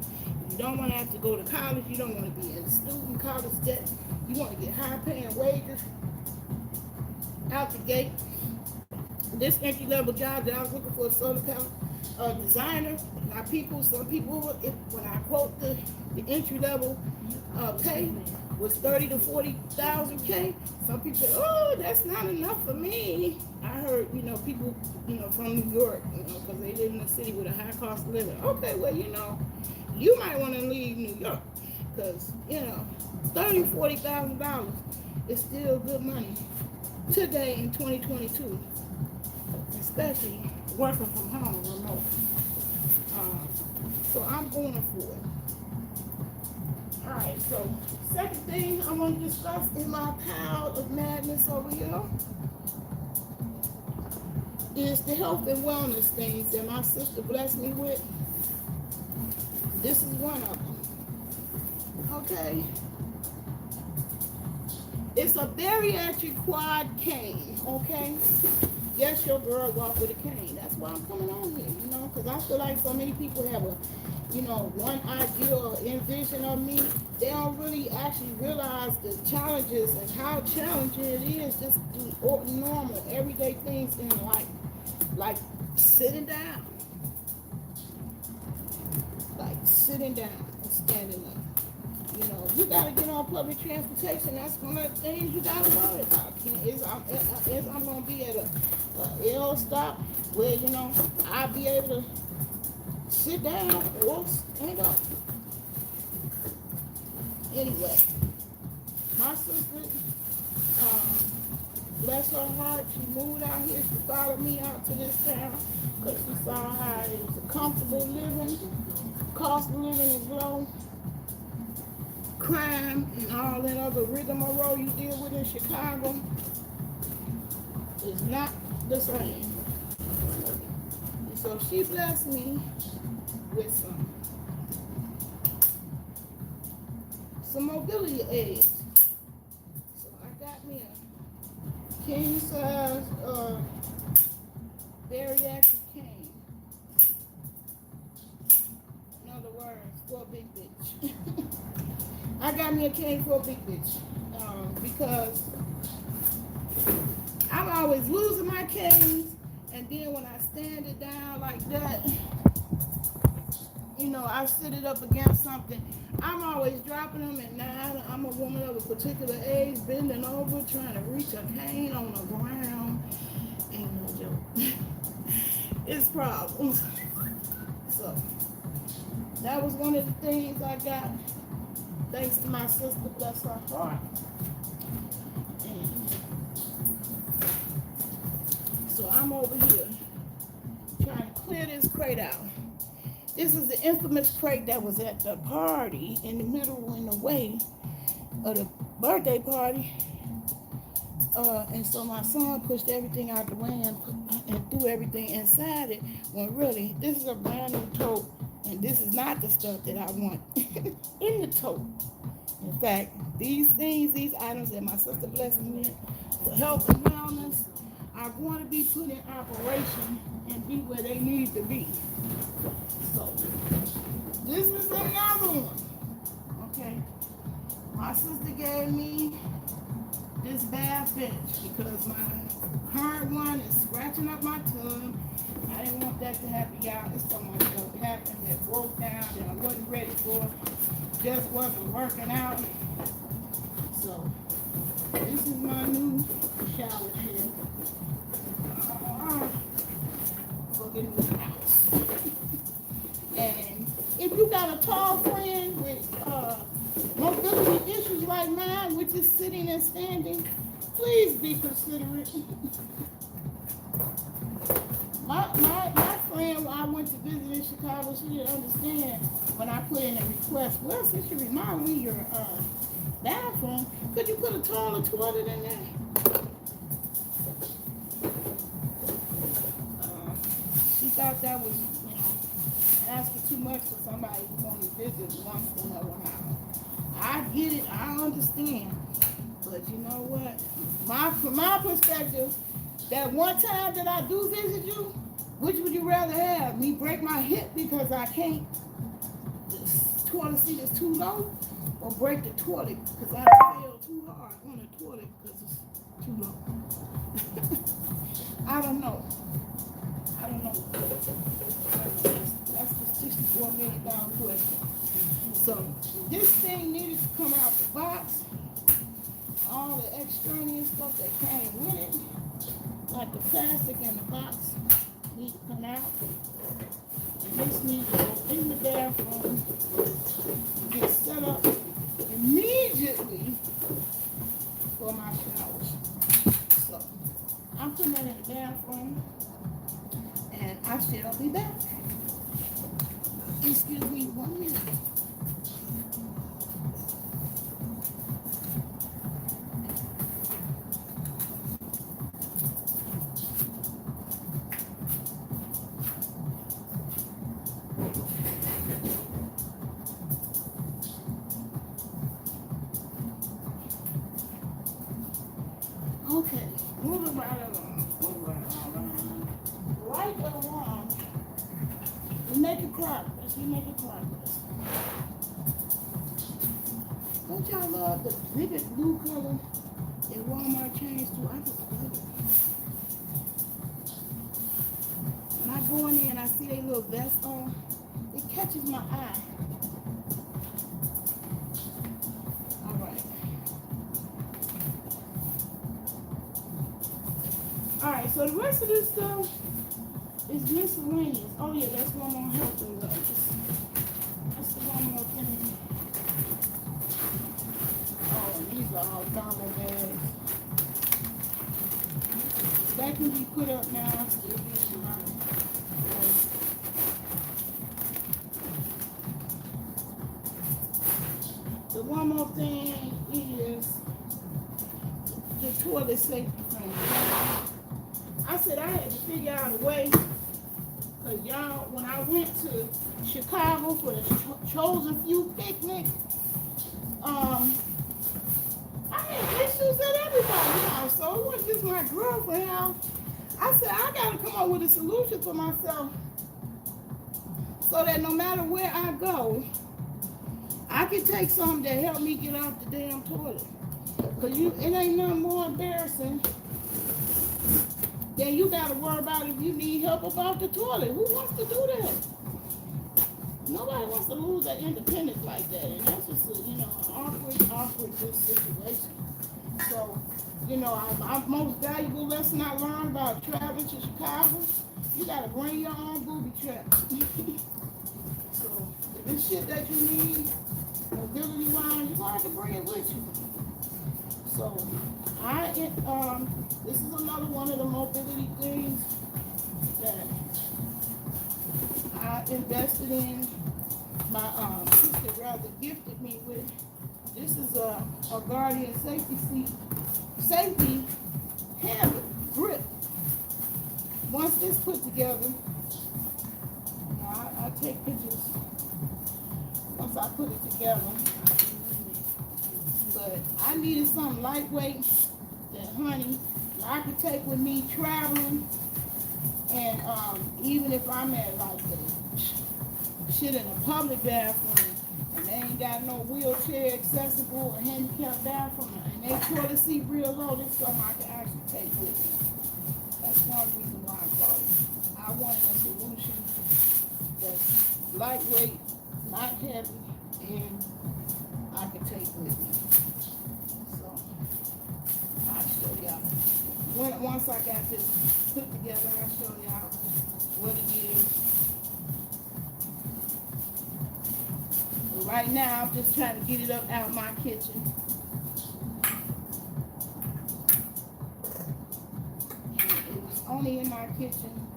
You don't want to have to go to college. You don't want to be in student college debt. You want to get high paying wages out the gate. This entry level job that I was looking for, a solar panel designer. Some people, when I quote the entry level pay was 30 to 40,000 K. Some people say, oh, that's not enough for me. I heard, people, from New York, because they live in a city with a high cost of living. Okay, well, you might want to leave New York because, $30,000, $40,000 is still good money today in 2022, especially working from home remote. So I'm going for it. All right, so second thing I want to discuss in my pile of madness over here is the health and wellness things that my sister blessed me with. This is one of them. Okay. It's a bariatric quad cane, okay? Yes, your girl walk with a cane. That's why I'm coming on here, because I feel like so many people have one idea or envision of me. They don't really actually realize the challenges and how challenging it is just to do normal, everyday things in life. Like sitting down. Like sitting down and standing up. You gotta get on public transportation. That's one of the things you gotta worry about. I'm gonna be at a L stop where I'll be able to sit down or stand up. Anyway, my sister, bless her heart, she moved out here. She followed me out to this town because she saw how it was a comfortable living, cost of living is low. Crime and all that other rigmarole you deal with in Chicago is not the same. And so she blessed me with some mobility aids. So I got me a king size bariatric cane. In other words, for a big bitch. I got me a cane for a big bitch because I'm always losing my canes, and then when I stand it down like that, I sit it up against something. I'm always dropping them, and now I'm a woman of a particular age, bending over, trying to reach a cane on the ground. Ain't no joke. It's problems. So that was one of the things I got. Thanks to my sister, bless her heart. And so I'm over here trying to clear this crate out. This is the infamous crate that was at the party in the middle in the way of the birthday party. And so my son pushed everything out the way and threw everything inside it. When really, this is a brand new tote. And this is not the stuff that I want in the tote. In fact, these items that my sister blessed me with for health and wellness are going to be put in operation and be where they need to be. So, this is another one. Okay. My sister gave me this bath bench because my current one is scratching up my tub. I didn't want that to happen, y'all. It's so much stuff happened that broke down that I wasn't ready for. Just wasn't working out. So this is my new shower head. For the new house. And if you got a tall friend with mobility issues like mine, which is sitting and standing, please be considerate. My friend, when I went to visit in Chicago, she didn't understand when I put in a request. Well, since you reminded me your bathroom, could you put a taller toilet in there? She thought that was, asking too much for somebody who's going to visit once in a while. I get it, I understand. But you know what? From my perspective, that one time that I do visit you, which would you rather have? Me break my hip because I can't, the toilet seat is too low, or break the toilet because I fell too hard on the toilet because it's too low? I don't know. I don't know. That's the $64 million question. So this thing needed to come out the box. All the extraneous stuff that came with it, like the plastic in the box, need to come out. And this needs to go in the bathroom, get set up immediately for my showers. So I'm putting it in the bathroom, and I shall be back. Excuse me 1 minute. Okay, moving right along. Right along. We make it progress. Don't y'all love the vivid blue color that Walmart changed to? I just love it. When I go in there and I see their little vest on, it catches my eye. All right. Alright, so the rest of this stuff is miscellaneous. Oh yeah, that's one more health and wellness. That's the one more thing. Oh, and these are all thermal bags. That can be put up now. Still being right. The one more thing is the toilet safety frame. I said I had to figure out a way, because y'all, when I went to Chicago for the Chosen Few picnic, I had issues at everybody's house, so it wasn't just my girlfriend's house. I said I gotta come up with a solution for myself, so that no matter where I go, I can take something that help me get off the damn toilet. Because it ain't nothing more embarrassing then you gotta worry about if you need help about the toilet. Who wants to do that? Nobody wants to lose their independence like that. And that's just a, awkward good situation. So, our most valuable lesson I learned about traveling to Chicago, you gotta bring your own booby trap. So, if it's shit that you need, mobility wise, you're gonna have to bring it with you. So, this is another one of the mobility things that I invested in. My sister rather gifted me with. This is a Guardian safety handle grip. Once this put together, I take pictures once I put it together. But I needed something lightweight that, honey, I could take with me traveling, and even if I'm at like the shit in a public bathroom and they ain't got no wheelchair accessible or handicapped bathroom and they toilet seat real low, this is something I can actually take with me. That's one reason why I bought it. I wanted a solution that's lightweight, not heavy, and I can take with me. So I'll show y'all. Once I got this put together, I'll show y'all what it is. But right now, I'm just trying to get it up out my kitchen. And it was only in my kitchen.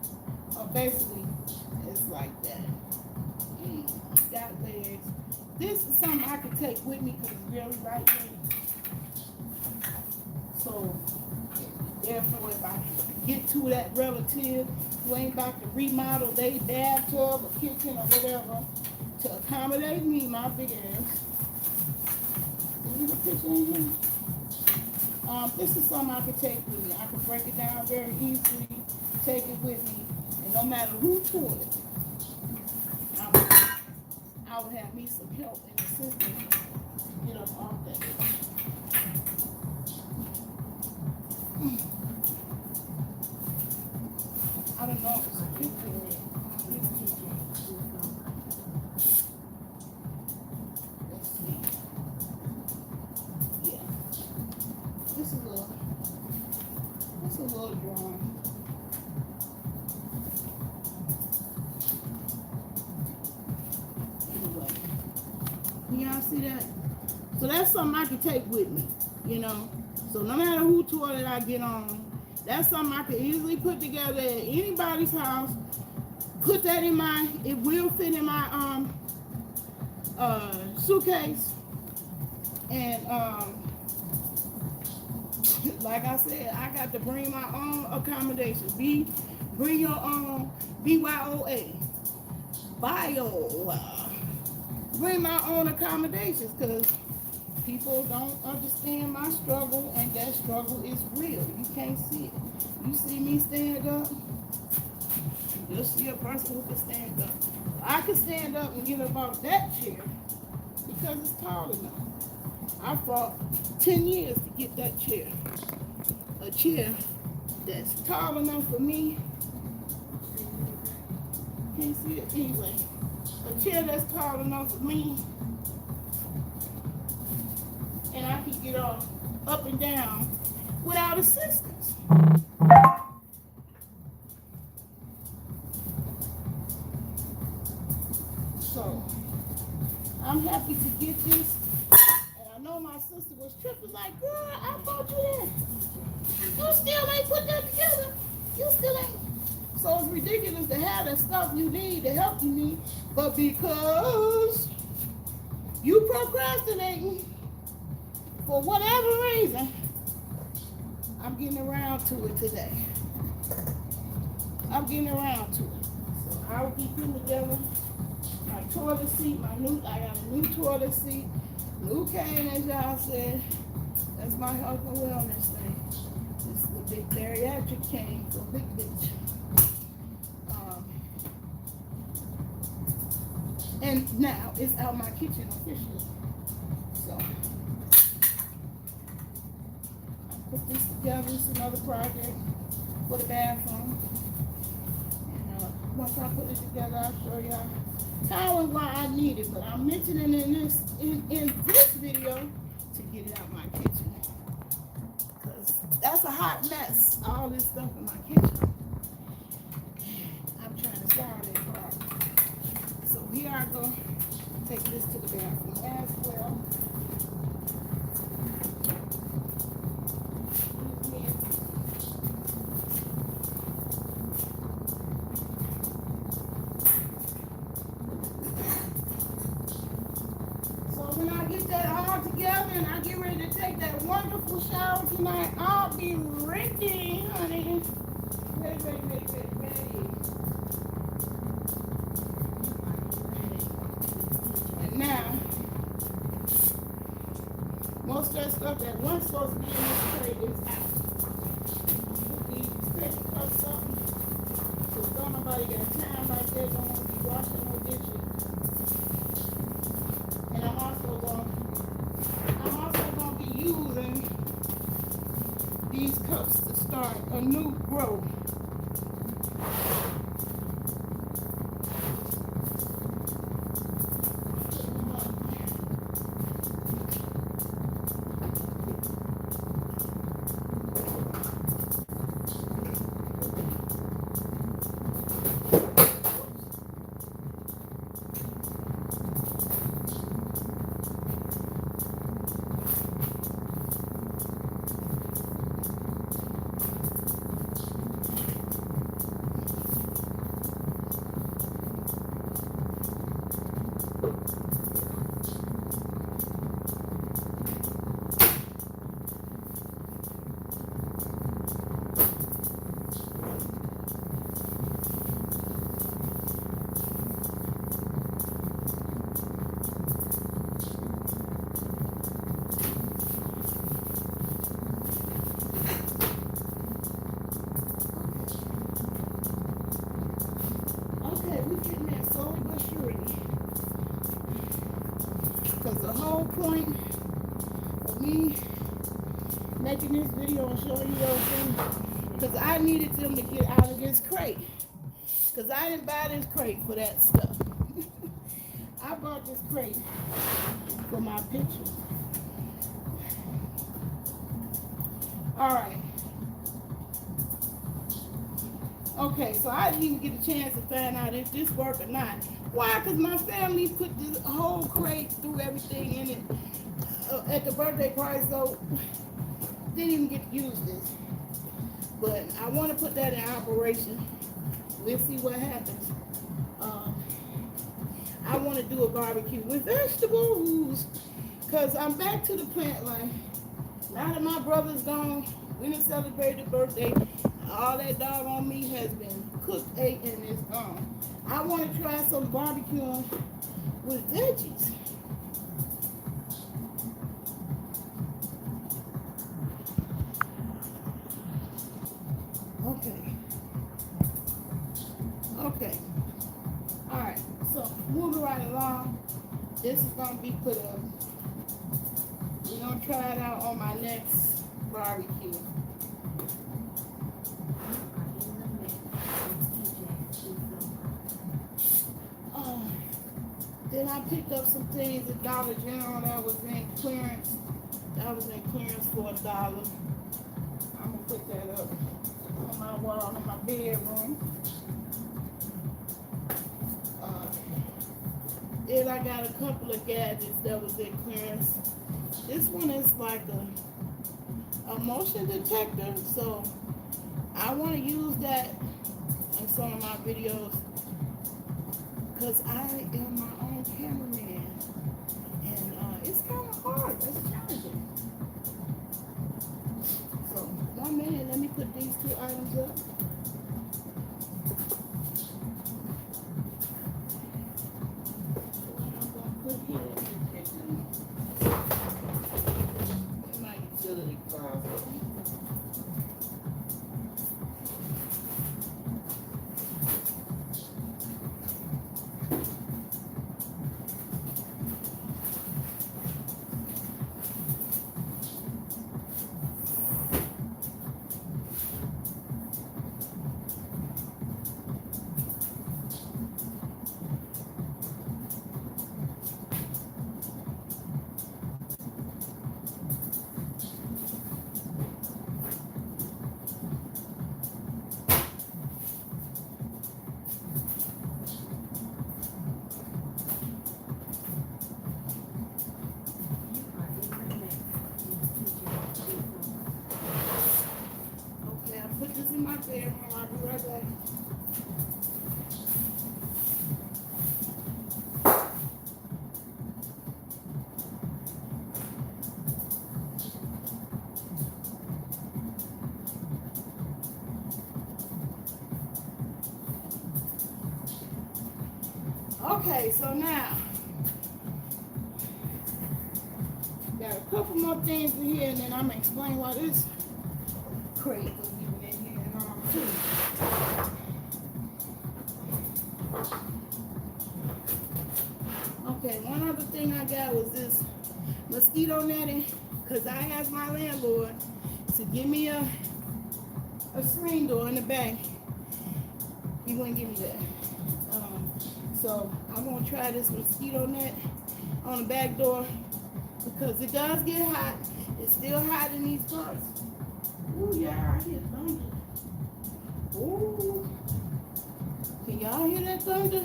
Basically, it's like that. And it's got legs. This is something I can take with me because it's really lightweight. So, therefore, if I get to that relative who ain't about to remodel their bathtub or kitchen or whatever to accommodate me, my big ass, picture in here. This is something I could take with me. I could break it down very easily, take it with me, and no matter who taught it, I would have me some help and assistance to get up off that. I don't know if it's a picture. Let's see. Yeah. This is a little drawing. Anyway. Y'all see that? So that's something I can take with me, you know. So no matter who toilet I get on, that's something I can easily put together at anybody's house. Put that in it will fit in my suitcase. And like I said, I got to bring my own accommodations. Bring your own BYOA. Bring my own accommodations, because people don't understand my struggle, and that struggle is real. You can't see it. You see me stand up, you'll see a person who can stand up. I can stand up and get about that chair because it's tall enough. I fought 10 years to get that chair. A chair that's tall enough for me. Can't see it anyway. A chair that's tall enough for me. And I can get up and down without assistance. So, I'm happy to get this. And I know my sister was tripping like, girl, I bought you that. You still ain't put that together. You still ain't. So it's ridiculous to have the stuff you need, the help you need, but because you procrastinating, for whatever reason, I'm getting around to it today. I'm getting around to it. So I will be putting together my toilet seat, I got a new toilet seat, new cane, as y'all said. That's my health and wellness thing. This is the big bariatric cane for big bitch. And now it's out my kitchen officially. So I put this together. It's another project for the bathroom. And once I put it together, I'll show y'all how and why I need it. But I'm mentioning in this video to get it out my kitchen. Because that's a hot mess. All this stuff in my kitchen. I'm trying to solve that problem. So here I go, take this to the bathroom as well. So when I get that all together and I get ready to take that wonderful shower tonight, I'll be ready, honey. Ready. Now, most of that stuff that wasn't supposed to be in this tray is out. Put these special cups up, so don't nobody got time like that, don't want to be washing no dishes. And I'm also going to be using these cups to start a new growth. the whole point of me making this video and showing you those things, because I needed them to get out of this crate. Because I didn't buy this crate for that stuff. I bought this crate for my pictures. Alright. Okay, so I didn't even get a chance to find out if this worked or not. Why? Because my family put this whole crate, threw everything in it at the birthday party, so didn't even get to use this. But I want to put that in operation. We'll see what happens. I want to do a barbecue with vegetables, because I'm back to the plant life. Now that my brother's gone, we done celebrated birthday. All that doggone meat has been cooked, ate, and it's gone. I want to try some barbecue with veggies. Okay. Alright, so moving right along. This is going to be put up. We're going to try it out on my next barbecue. Then I picked up some things at Dollar General that was in clearance. That was in clearance for $1. I'm going to put that up on my wall in my bedroom. Then I got a couple of gadgets that was in clearance. This one is like a motion detector, so I want to use that in some of my videos, because I am my own cameraman, and it's kind of hard. It's challenging. So 1 minute, let me put these two items up. In my bedroom, I'll be right back. Okay, so now got a couple more things in here, and then I'm gonna explain why this crate was even in here and all too. Okay, one other thing I got was this mosquito netting, because I asked my landlord to give me a screen door in the back. He wouldn't give me that. So I'm going to try this mosquito net on the back door, because it does get hot. It's still hot in these parts. Ooh, yeah, I hear thunder. Ooh. Can y'all hear that thunder?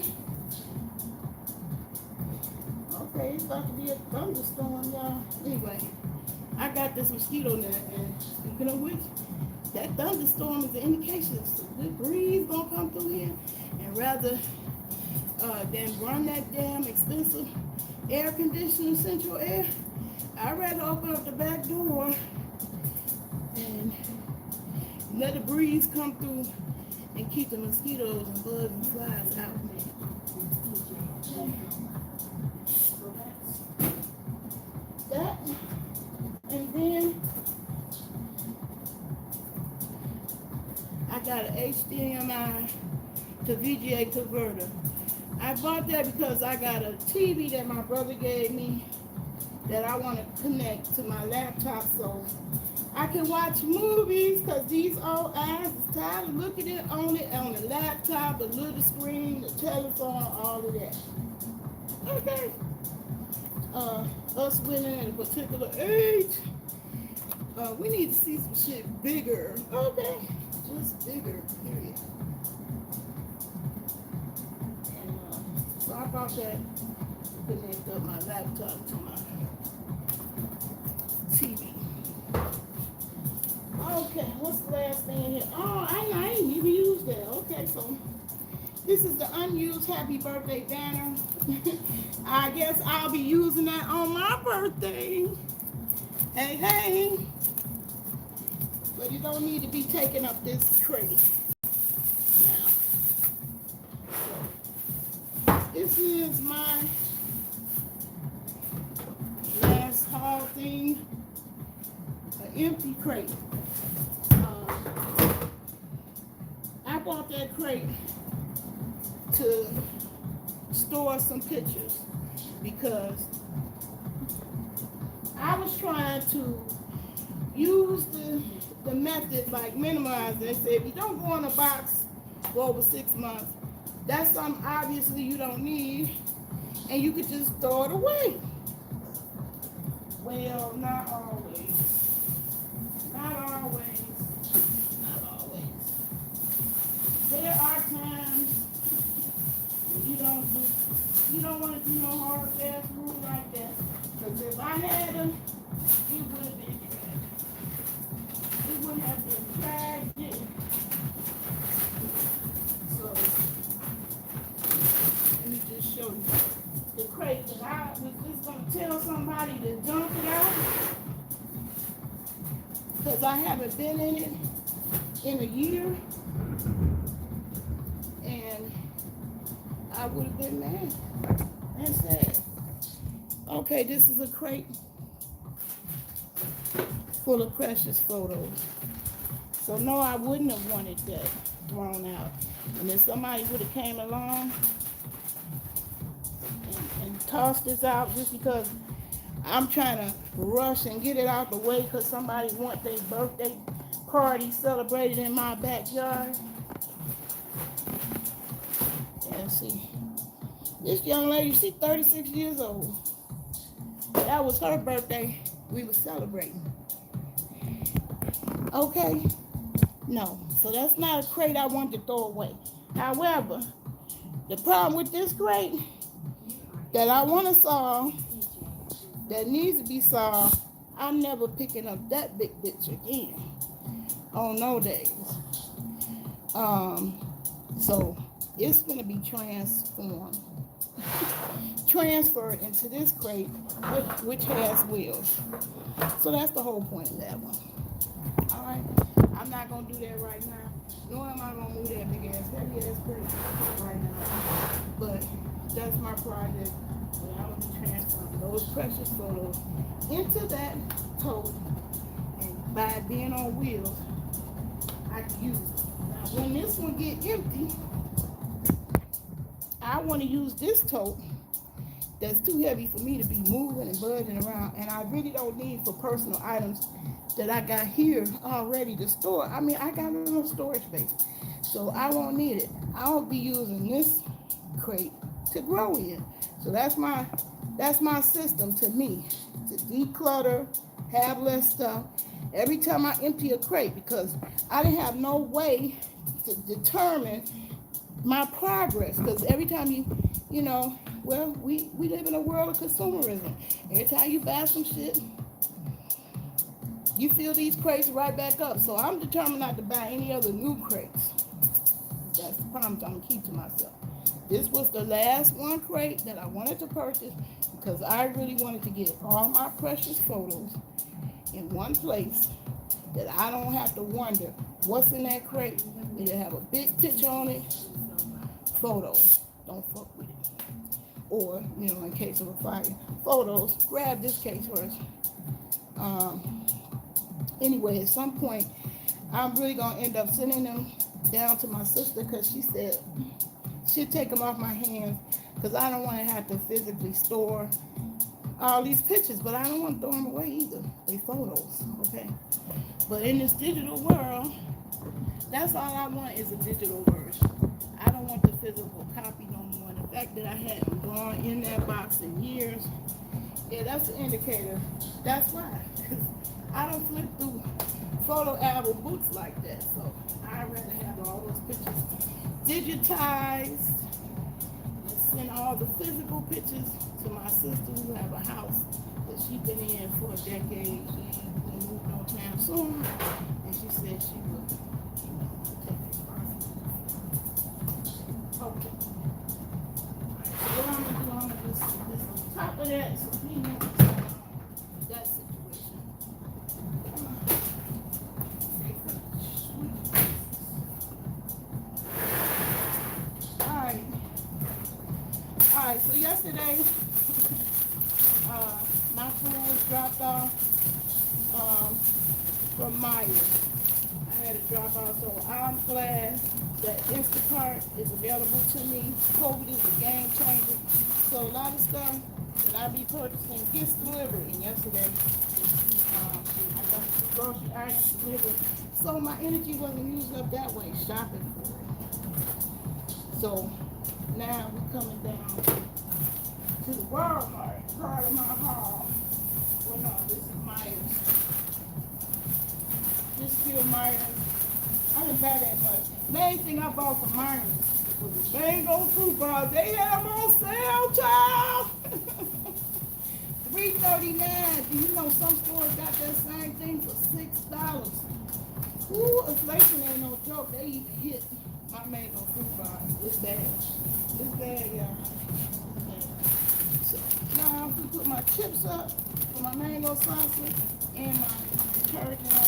Okay, it's about to be a thunderstorm, y'all. Anyway, I got this mosquito net, and speaking of which, that thunderstorm is an indication of some good breeze gonna come through here. And rather than run that damn expensive air conditioner, central air, I'd rather open up the back door and let the breeze come through and keep the mosquitoes and bugs and flies out. So that's that. And then I got an HDMI to VGA converter. I bought that because I got a TV that my brother gave me that I want to connect to my laptop so I can watch movies, because these old eyes is tired of looking at on the laptop, the little screen, the telephone, all of that. Okay. Us women at a particular age, we need to see some shit bigger. Okay. Just bigger, period. And so I bought that to connect up my laptop to my TV. Okay, what's the last thing in here? Oh, I ain't even used that. Okay, so this is the unused happy birthday banner. I guess I'll be using that on my birthday. Hey, hey. But you don't need to be taking up this crate. Now, this is my last haul thing. An empty crate. I bought that crate to store some pictures because I was trying to use the method like minimize. They said if you don't go in a box for over 6 months, that's something obviously you don't need, and you could just throw it away. Well, not always. Not always. Not always. There are times you don't want to do no hard fast rule like that. Because if I had them, it would have been trash. It wouldn't have been tragic. So let me just show you the crate that I was just gonna tell somebody to dump it out. Because I haven't been in it in a year. And I would have been mad and sad. Okay, this is a crate full of precious photos. So no, I wouldn't have wanted that thrown out. And if somebody would have came along and tossed this out just because I'm trying to rush and get it out the way because somebody want their birthday party celebrated in my backyard. Yeah, see, this young lady, she's 36 years old. That was her birthday. We were celebrating. Okay, no, so that's not a crate I want to throw away. However, the problem with this crate that I want to solve, that needs to be solved, I'm never picking up that big bitch again on no days. So it's going to be transferred into this crate, which has wheels. So that's the whole point of that one. All right, I'm not going to do that right now. Nor am I going to move that big ass, heavy ass crate right now. But that's my project. And I'm going to be transferring those precious photos into that tote. And by it being on wheels, I can use it. Now, when this one get empty, I want to use this tote that's too heavy for me to be moving and budging around, and I really don't need for personal items that I got here already to store. I mean, I got enough storage space, so I won't need it. I'll be using this crate to grow in. So that's my system to me, to declutter, have less stuff every time I empty a crate, because I didn't have no way to determine my progress, because every time you know, well, we live in a world of consumerism. Every time you buy some shit, you fill these crates right back up. So I'm determined not to buy any other new crates. That's the promise I'm gonna keep to myself. This was the last one crate that I wanted to purchase because I really wanted to get all my precious photos in one place that I don't have to wonder what's in that crate. It'll have a big picture on it. Photos, don't fuck with it. Or, you know, in case of a fire, photos, grab this case first. Anyway, at some point, I'm really gonna end up sending them down to my sister, because she said she'll take them off my hands, because I don't want to have to physically store all these pictures, but I don't want to throw them away either. They photos, okay? But in this digital world, that's all I want is a digital version. I don't want the physical copy no more. And the fact that I hadn't gone in that box in years, yeah, that's an indicator. That's why. 'Cause I don't flip through photo album books like that. So I'd rather have all those pictures digitized and send all the physical pictures to my sister who have a house that she's been in for a decade. She ain't gonna move no time soon. And she said she would, take responsibility. Okay. So what I'm gonna do, I'm gonna just on top of that, so he knows that situation. Alright, so yesterday, my food was dropped off from Myers. I had to drop off, so I'm glad that Instacart is available to me. COVID is a game changer. So a lot of stuff that I be purchasing gets delivered. And yesterday, I got the grocery items delivered. So my energy wasn't used up that way shopping for it. So now we're coming down to the Walmart part of my haul. Well, no, this is Myers. This still Myers. I didn't buy that much. Main thing I bought from Myers was the mango fruit bar. They had them on sale, child. $3.39. Do you know some stores got that same thing for $6? Ooh, inflation ain't no joke. They even hit my mango fruit bar. It's bad. It's bad, y'all. So now I'm gonna put my chips up for my mango salsa and my detergent up.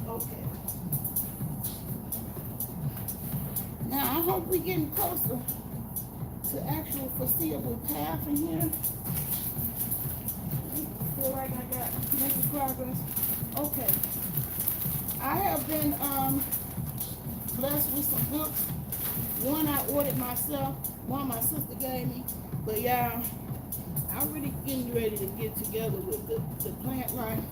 Okay. Now I hope we're getting closer to actual foreseeable path in here. I feel like I got making progress. Okay. I have been blessed with some books. One I ordered myself, one my sister gave me. But yeah, I'm really getting ready to get together with the plant life.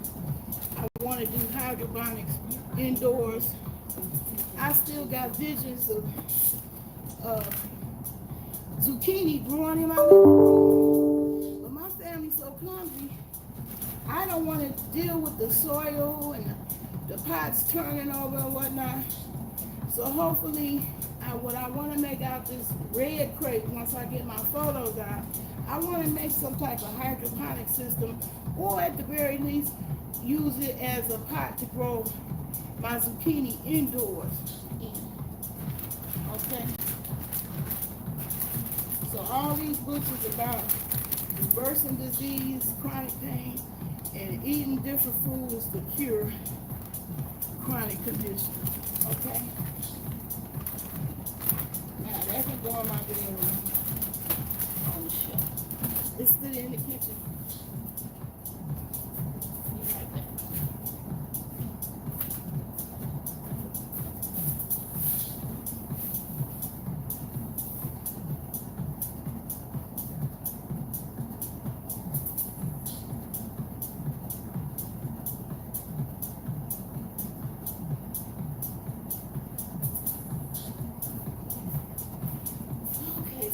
I want to do hydroponics indoors. I still got visions of zucchini growing in my living room. But my family's so clumsy, I don't want to deal with the soil and the pots turning over and whatnot. So hopefully, what I want to make out this red crate, once I get my photos out, I want to make some type of hydroponic system, or at the very least, use it as a pot to grow my zucchini indoors in. Okay? So all these books is about reversing disease, chronic pain, and eating different foods to cure chronic conditions. Okay? Now that can go in my bedroom on the shelf. It's still in the kitchen.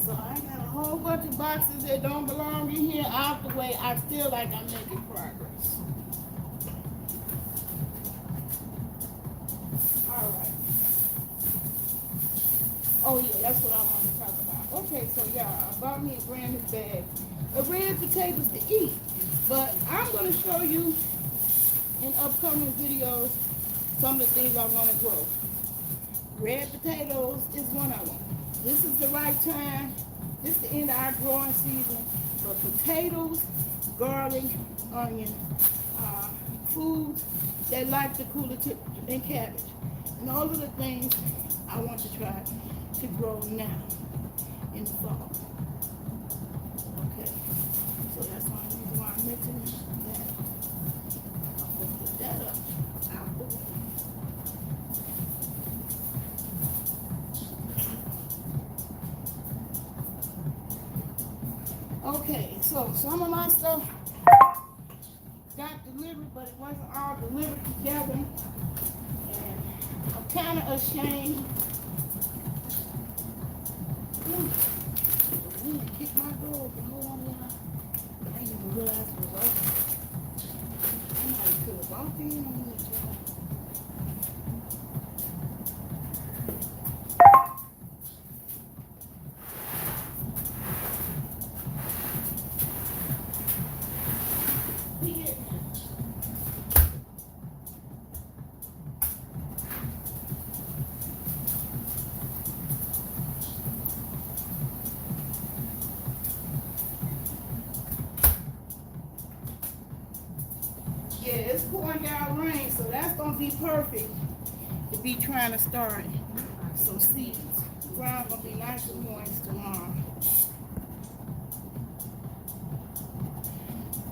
So I got a whole bunch of boxes that don't belong in here out the way. I feel like I'm making progress. All right. Oh yeah, that's what I wanted to talk about. Okay, so yeah, I bought me a brand new bag of red potatoes to eat. But I'm going to show you in upcoming videos some of the things I want to grow. Red potatoes is one of them. This is the right time. This is the end of our growing season for potatoes, garlic, onion, foods that like the cooler and cabbage. And those are the things I want to try to grow now. in the fall. Okay, so that's one reason why I'm mentioning that. I'm gonna put that up. I'll put it. Okay, so some of my stuff got delivered, but it wasn't all delivered together. And I'm kind of ashamed. Ooh, kick my door, but hold on now. I didn't even realize it was open. Somebody could have walked in on this job. Yeah, it's pouring down rain, so that's gonna be perfect to be trying to start some seeds. The ground gonna be nice and moist tomorrow.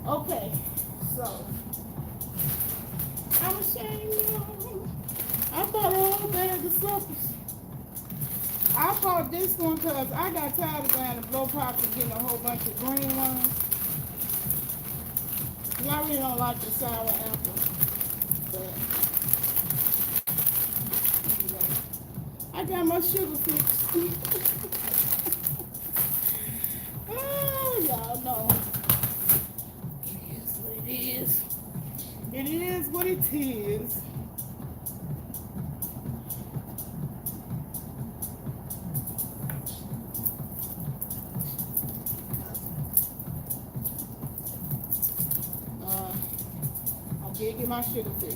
Okay, so I'm ashamed, y'all. I bought a whole bag of suckers. I bought this one because I got tired of buying the blow pops and getting a whole bunch of green ones. I really don't like the sour apple, but anyway, I got my sugar fix. Oh, y'all know. It is what it is. It is what it is. I did get my sugar fix.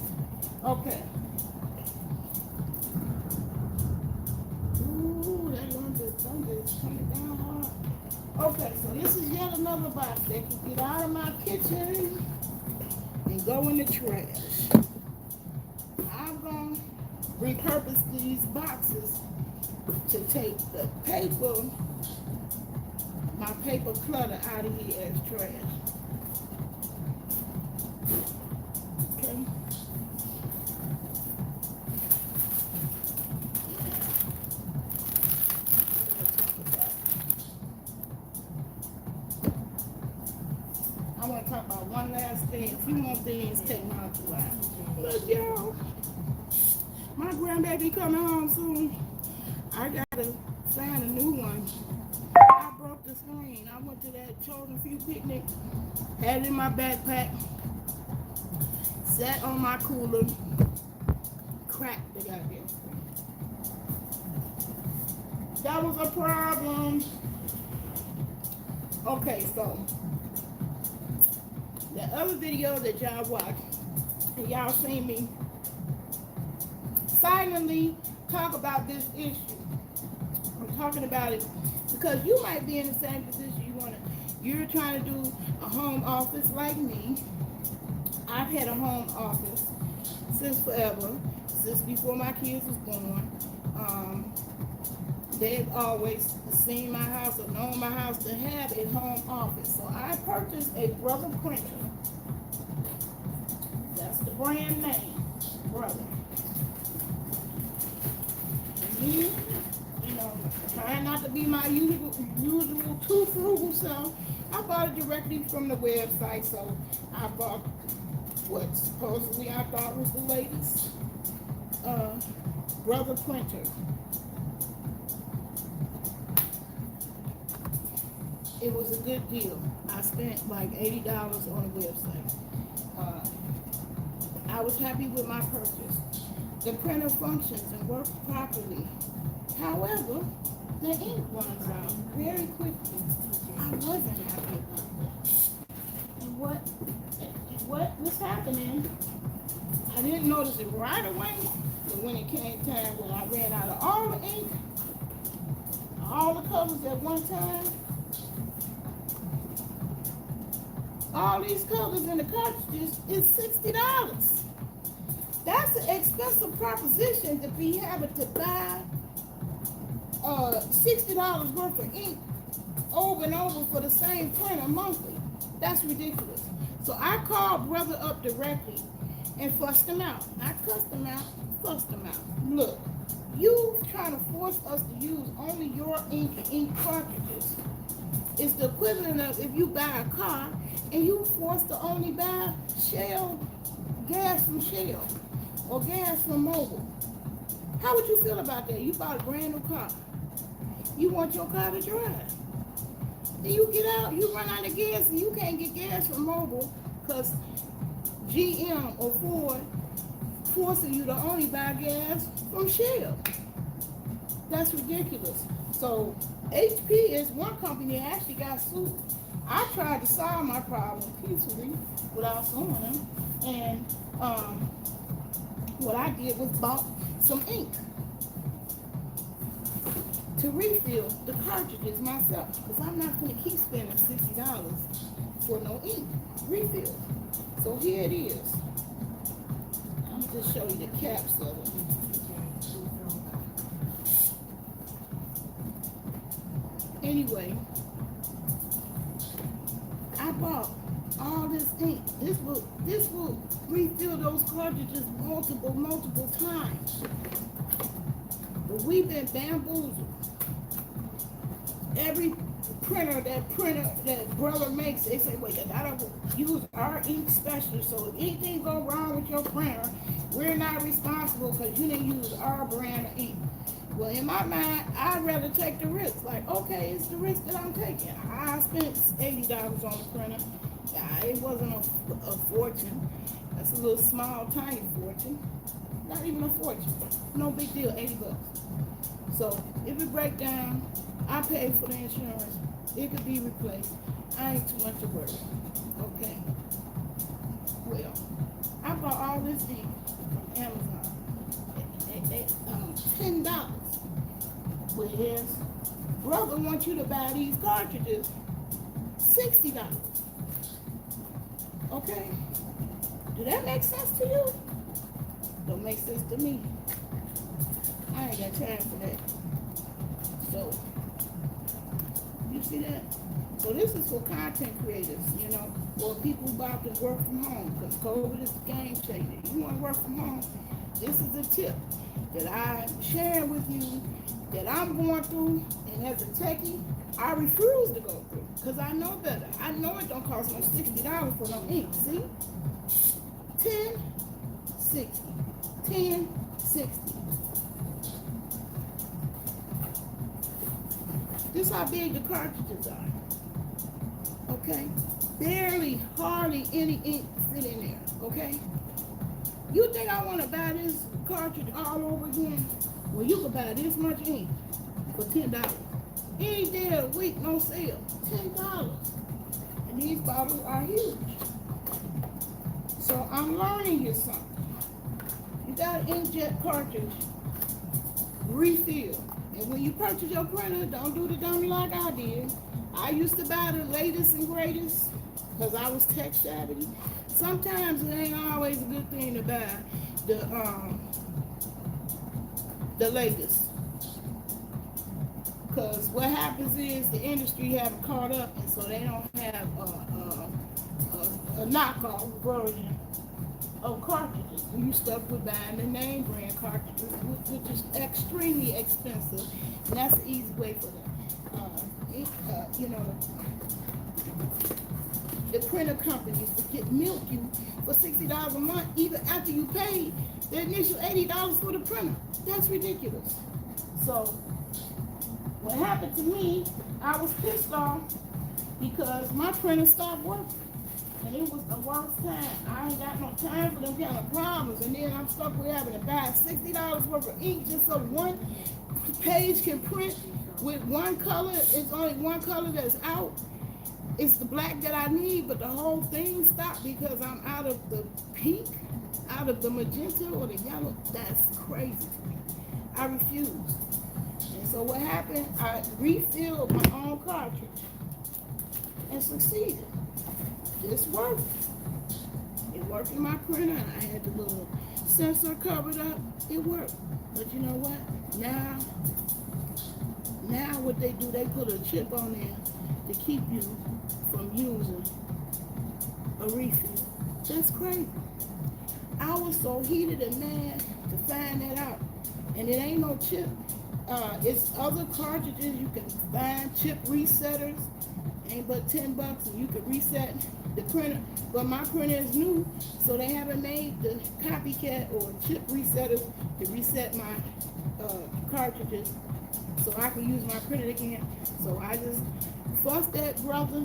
Okay. Ooh, that thunder is coming down hard. Okay, so this is yet another box that can get out of my kitchen and go in the trash. I'm going to repurpose these boxes to take the paper, my paper clutter out of here as trash. Okay. I want to talk about one last thing. A few more things take my while. Look, y'all. My grandbaby coming home soon. I gotta find a new one. I broke the screen. I went to that Chosen Few picnic, had it in my backpack, sat on my cooler, cracked the goddamn screen. That was a problem. Okay, so the other video that y'all watched, and y'all seen me silently talk about this issue. I'm talking about it because you might be in the same position. You're trying to do a home office like me. I've had a home office since forever, since before my kids was born. They've always seen my house or known my house to have a home office. So I purchased a Brother printer. That's the brand name, Brother. Me, trying not to be my usual too frugal self, I bought it directly from the website. So I bought what supposedly I thought was the latest Brother printer. It was a good deal. I spent like $80 on the website. I was happy with my purchase. The printer functions and works properly. However, the ink runs out very quickly. I wasn't happy about that. And what was happening, I didn't notice it right away, but when it came time when I ran out of all the ink, all the colors at one time, all these colors in the cartridges is $60. That's an expensive proposition to be having to buy $60 worth of ink over and over for the same printer monthly. That's ridiculous. So I called brother up directly and fussed him out. Not cussed him out, fussed him out. Look, you trying to force us to use only your ink and ink cartridges. It's the equivalent of if you buy a car and you forced to only buy gas from Shell or gas from Mobil. How would you feel about that? You bought a brand new car. You want your car to drive. Then you get out, you run out of gas and you can't get gas from Mobil because GM or Ford forcing you to only buy gas from Shell. That's ridiculous. So HP is one company that actually got sued. I tried to solve my problem peacefully without suing them, and what I did was bought some ink to refill the cartridges myself, because I'm not going to keep spending $60 for no ink refill. So here it is. I'm just show you the caps of it. Anyway, I bought all this ink. This will refill those cartridges multiple times. But we've been bamboozled. Every printer that brother makes, they say, wait, I gotta use our ink specialist. So if anything go wrong with your printer, we're not responsible because you didn't use our brand of ink. Well, in my mind, I'd rather take the risk. Like, okay, it's the risk that I'm taking. I spent $80 on the printer. It wasn't a fortune. That's a little small, tiny fortune. Not even a fortune. No big deal, $80. So if it break down, I pay for the insurance. It could be replaced. I ain't too much to worry. Okay. Well, I bought all this ink from Amazon. $10. Whereas brother wants you to buy these cartridges $60. Okay? Do that make sense to you? Don't make sense to me. I ain't got time for that. So, you see that? So this is for content creators, you know, or people about to work from home, because COVID is a game changer. You want to work from home? This is a tip that I'm sharing with you that I'm going through, and as a techie, I refuse to go through because I know better. I know it don't cost no $60 for no ink. See? 10, 60. 10, 60. This is how big the cartridges are. Okay? Barely, hardly any ink fit in there. Okay? You think I want to buy this cartridge all over again? Well, you can buy this much ink for $10. Any day of the week, no sale, $10. And these bottles are huge. So I'm learning you something. You got an inkjet cartridge, refill. And when you purchase your printer, don't do the dummy like I did. I used to buy the latest and greatest because I was tech savvy. Sometimes it ain't always a good thing to buy the latest, because what happens is the industry haven't caught up, and so they don't have a knockoff version of cartridges. You stuck with buying the name brand cartridges, which is extremely expensive, and that's the easy way for them. You know, the printer companies to get milk you for $60 a month, even after you pay the initial $80 for the printer. That's ridiculous. So what happened to me, I was pissed off because my printer stopped working. And it was the worst time. I ain't got no time for them kind of problems. And then I'm stuck with having to buy $60 worth of ink just so one page can print with one color. It's only one color that's out. It's the black that I need, but the whole thing stopped because I'm out of the pink, out of the magenta or the yellow. That's crazy to me. I refused. And so what happened, I refilled my own cartridge and succeeded. This worked. It worked in my printer, and I had the little sensor covered up. It worked. But you know what? Now, Now what they do, they put a chip on there to keep you from using a refill. That's crazy. I was so heated and mad to find that out. And it ain't no chip. It's other cartridges you can find, chip resetters, ain't but $10 and you can reset the printer. But my printer is new, so they haven't made the copycat or chip resetters to reset my cartridges so I can use my printer again. So I just fussed that brother,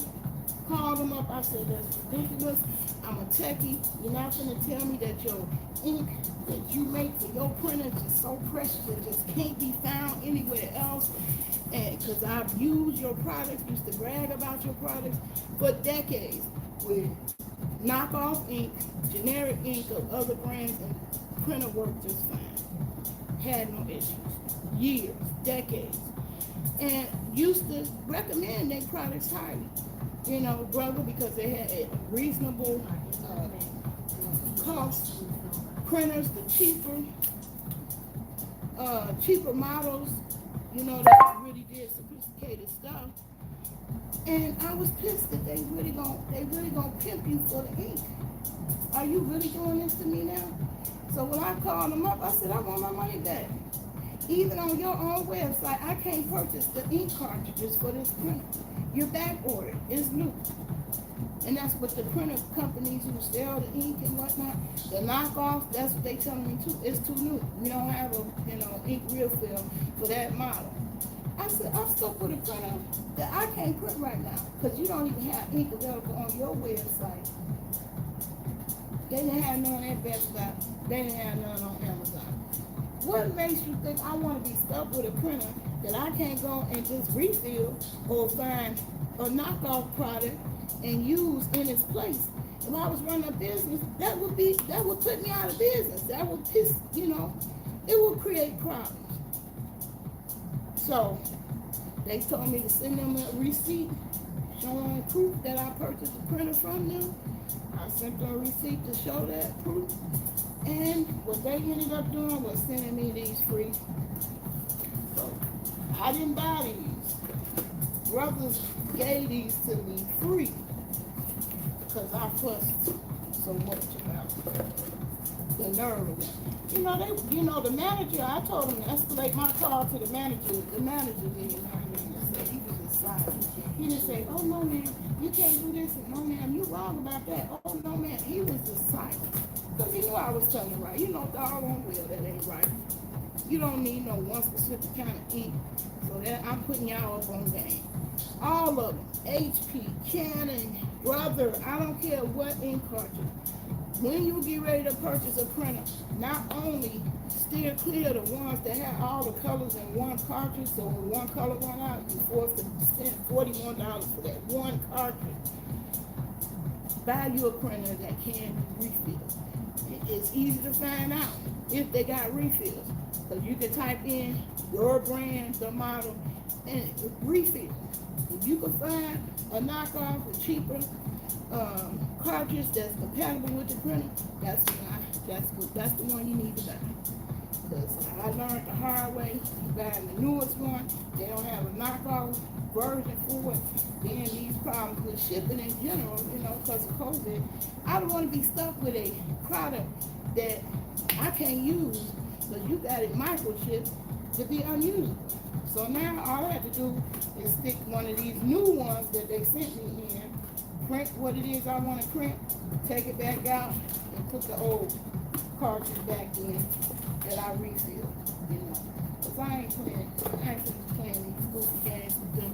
called him up. I said, that's ridiculous. I'm a techie. You're not going to tell me that your ink that you make for your printer is so precious it just can't be found anywhere else. And because I've used your products, used to brag about your products for decades with knockoff ink, generic ink of other brands, and printer worked just fine. Had no issues. Years, decades. And used to recommend their products highly. You know, brother, because they had a reasonable cost. Printers, the cheaper models, you know, that really did sophisticated stuff. And I was pissed that they really gonna pimp you for the ink. Are you really doing this to me now? So when I called them up, I said, I want my money back. Even on your own website, I can't purchase the ink cartridges for this printer. You're back ordered. It's new. And that's what the printer companies who sell the ink and whatnot, the knockoffs, that's what they telling me too. It's too new. We don't have a ink refill for that model. I said, I'm stuck with a printer that I can't print right now because you don't even have ink available on your website. They didn't have none at Best Buy. They didn't have none on Amazon. What makes you think I want to be stuck with a printer that I can't go and just refill or find a knockoff product and use in its place? If I was running a business, that would put me out of business. That would piss, it would create problems. So they told me to send them a receipt showing proof that I purchased a printer from them. I sent them a receipt to show that proof. And what they ended up doing was sending me these free. So I didn't buy these. Brothers gave these to me free because I fussed so much about the nerve of them. The manager, I told him to escalate my call to the manager. The manager didn't know to say. He was just silent. He didn't say, oh no ma'am, you can't do this, and no ma'am, you wrong about that. Oh no ma'am, he was just silent. Because he knew I was telling him right. Doggone well that ain't right. You don't need no one specific kind of ink. So that I'm putting y'all up on game. All of them. HP, Canon, brother, I don't care what ink cartridge. When you get ready to purchase a printer, not only steer clear the ones that have all the colors in one cartridge, so when one color run out, you're forced to spend $41 for that one cartridge. Buy you a printer that can refill. It's easy to find out if they got refills. So you can type in your brand, the model, and refill. If you can find a knockoff, a cheaper cartridge that's compatible with the printer, that's the one you need to buy. Because I learned the hard way, buying the newest one, they don't have a knockoff version for it. Then these problems with shipping in general, because of COVID. I don't want to be stuck with a product that I can't use because you got it microchipped to be unusable. So now all I have to do is stick one of these new ones that they sent me in, print what it is I want to print, take it back out, and put the old cartridge back in that I refill, Because I ain't playing these goofy games with them,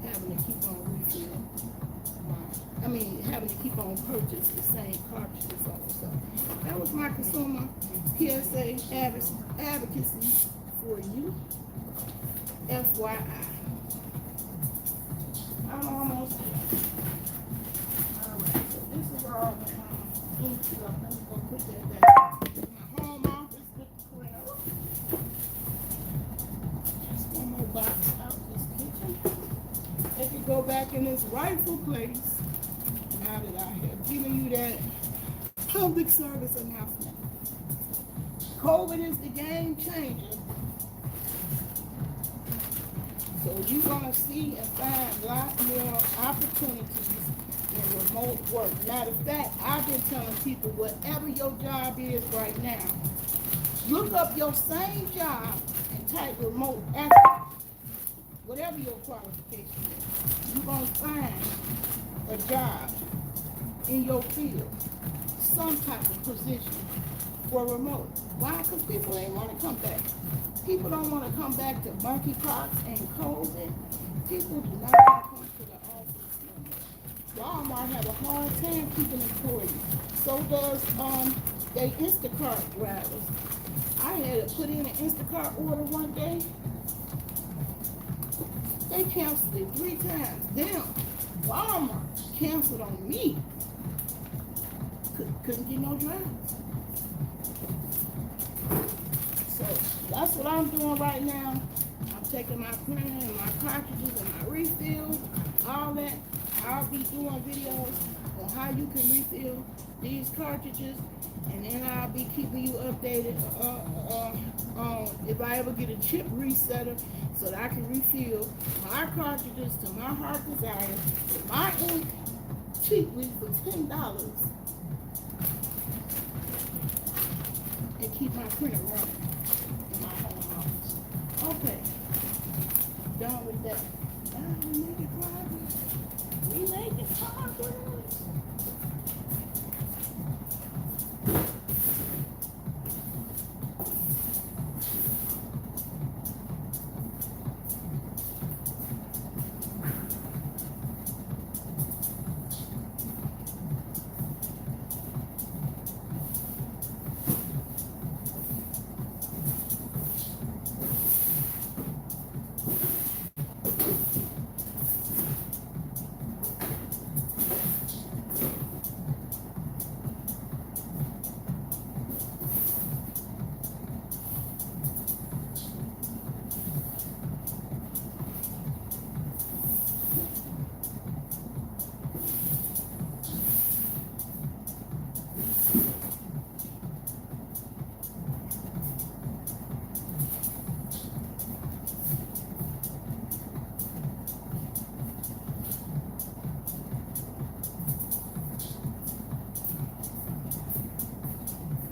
having to keep on refilling. Having to keep on purchase the same cartridges also. That was my consumer PSA advocacy for you. FYI. I'm almost there. Alright, so this is all the ink stuff. Let me go put that back in my home office with the printer. Just one more box out this kitchen. It can go back in its rightful place now that I have given you that public service announcement. COVID is the game changer. So you're gonna see and find a lot more opportunities in remote work. Matter of fact, I've been telling people whatever your job is right now, look up your same job and type remote after whatever your qualification is. You're gonna find a job in your field, some type of position for remote. Why? Because people ain't want to come back. People don't want to come back to monkeypox and COVID. People do not want to come to the office no more. Walmart have a hard time keeping employees. So does they Instacart drivers. I had to put in an Instacart order one day. They canceled it 3 times. Them, Walmart canceled on me. Couldn't get no drivers. So that's what I'm doing right now. I'm taking my printer and my cartridges and my refill, all that. I'll be doing videos on how you can refill these cartridges, and then I'll be keeping you updated on if I ever get a chip resetter so that I can refill my cartridges to my heart desire, my ink cheaply for $10 and keep my printer running in my home office. Okay, done with that. Now we make it progress. We make it progress.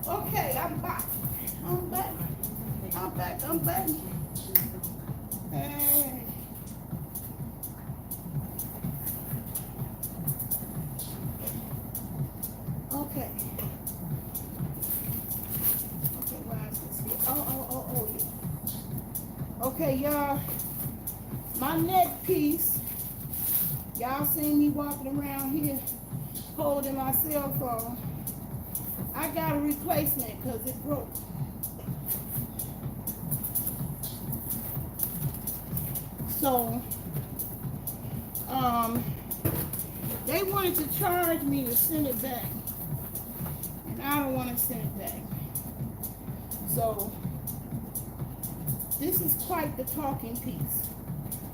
Okay, I'm back. I'm back. I'm back. I'm back. Hey. Okay. Okay, why is this here? Oh, yeah. Okay, y'all. My neck piece. Y'all seen me walking around here holding my cell phone. I got a replacement because it broke. So, they wanted to charge me to send it back. And I don't want to send it back. So, this is quite the talking piece.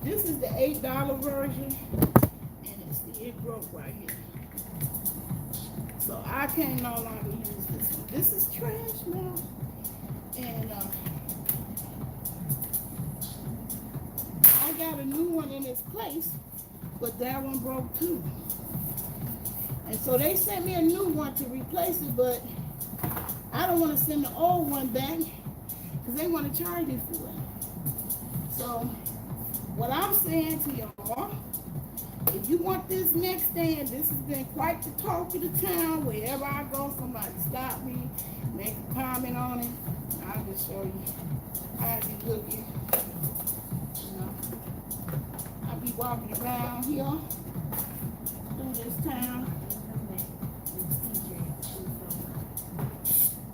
This is the $8 version. And it broke right here. So I can no longer use this one. This is trash now. And I got a new one in its place, but that one broke too. And so they sent me a new one to replace it, but I don't want to send the old one back because they want to charge me for it. So what I'm saying to y'all, if you want this next stand, this has been quite the talk of the town. Wherever I go, somebody stop me, make a comment on it. I'll just show you how it be looking. You know, I'll be walking around here through this town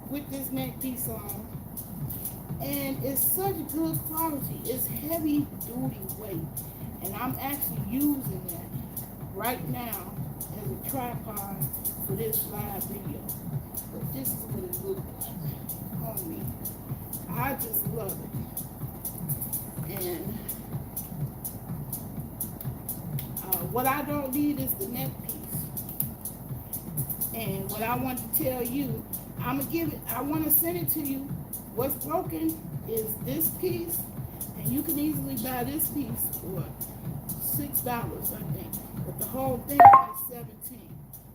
with this neck piece on. And it's such good quality. It's heavy duty weight. And I'm actually using that right now as a tripod for this live video. But this is what it looks like on me. I just love it. And what I don't need is the neck piece. And what I want to tell you, I want to send it to you. What's broken is this piece. And you can easily buy this piece for $6, I think. But the whole thing is $17.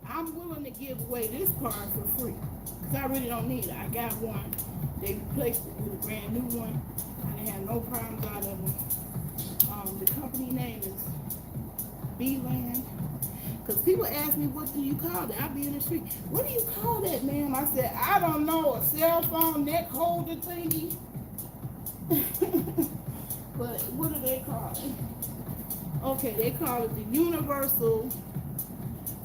I'm willing to give away this card for free because I really don't need it. I got one. They replaced it with a brand new one. I didn't have no problems out of them. The company name is B-Land. Because people ask me, what do you call that? I'll be in the street. What do you call that, ma'am? I said, I don't know, a cell phone neck holder thingy. But what do they call it? Okay, they call it the Universal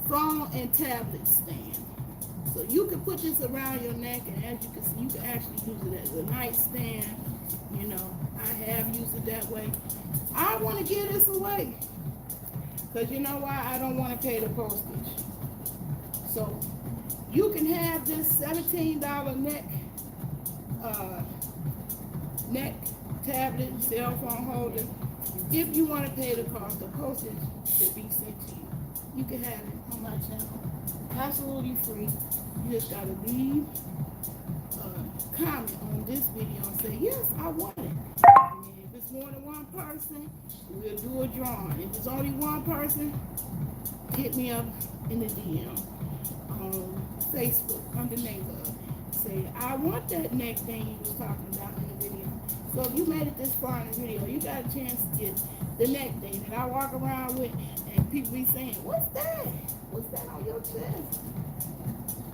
Phone and Tablet Stand. So you can put this around your neck, and as you can see, you can actually use it as a nightstand. You know, I have used it that way. I want to give this away. Because you know why? I don't want to pay the postage. So you can have this $17 neck tablet, cell phone holder. If you want to pay the cost, the postage should be sent to you. You can have it on my channel. Absolutely free. You just got to leave a comment on this video and say, yes, I want it. And if it's more than one person, we'll do a drawing. If it's only one person, hit me up in the DM on Facebook under neighborhood. Say, I want that neck thing you was talking about in the video. So if you made it this far in the video, you got a chance to get the neck thing that I walk around with, and people be saying, what's that? What's that on your chest?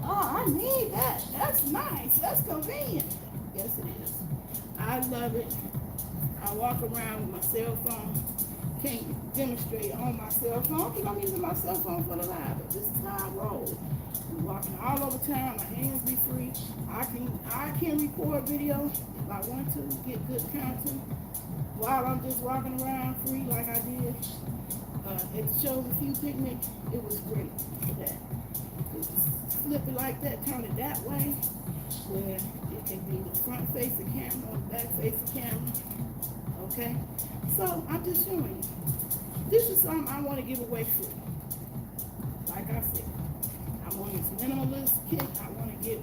Oh, I need that. That's nice. That's convenient. Yes, it is. I love it. I walk around with my cell phone. Can't demonstrate on my cell phone because I'm using my cell phone for the live. But this is how I roll. I'm walking all over town. My hands be free. I can record video if I want to, get good content while I'm just walking around free like I did. It shows a few picnics. It was great for that. Just flip it like that, turn it that way, where it can be the front face of camera or the back face of camera. Okay? So I'm just showing you. This is something I want to give away free. Like I said, I want this minimalist kit. I want to get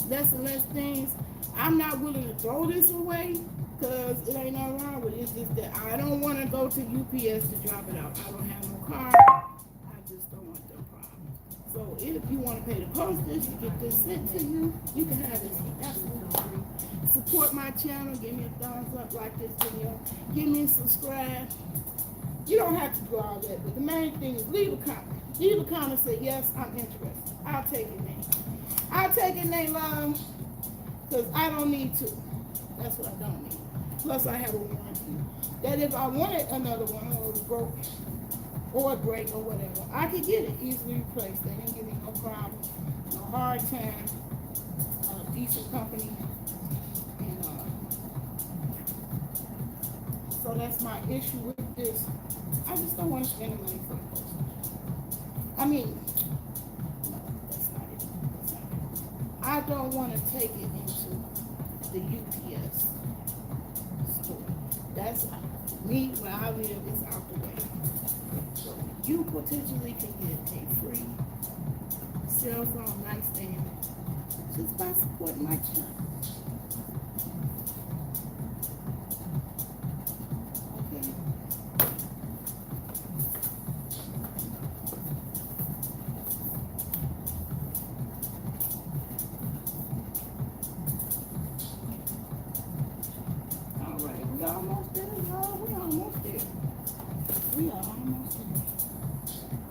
less and less things. I'm not willing to throw this away because it ain't nothing wrong with it. It's just that I don't want to go to UPS to drop it out. I don't have no car. I just don't want them problems. So if you want to pay the postage to get this sent to you, you can have this absolutely free. Support my channel. Give me a thumbs up, like this video. Give me a subscribe. You don't have to do all that, but the main thing is leave a comment. Leave a comment, say, yes, I'm interested. I'll take it, Nate. I'll take it, Nate Long, because I don't need to. That's what I don't need. Plus, I have a warranty. That if I wanted another one, or it was broke, or a break, or whatever, I could get it easily replaced. They didn't give me no problem, no hard time, decent company. And so that's my issue with this. I just don't want to spend the money for the postage. I mean, no, that's not it. That's not it. I don't want to take it into the UPS store. That's me, where I live, is out the way. So you potentially can get a free cell phone nightstand just by supporting my channel. Okay. All right, we almost there, y'all. We almost there. We are almost there.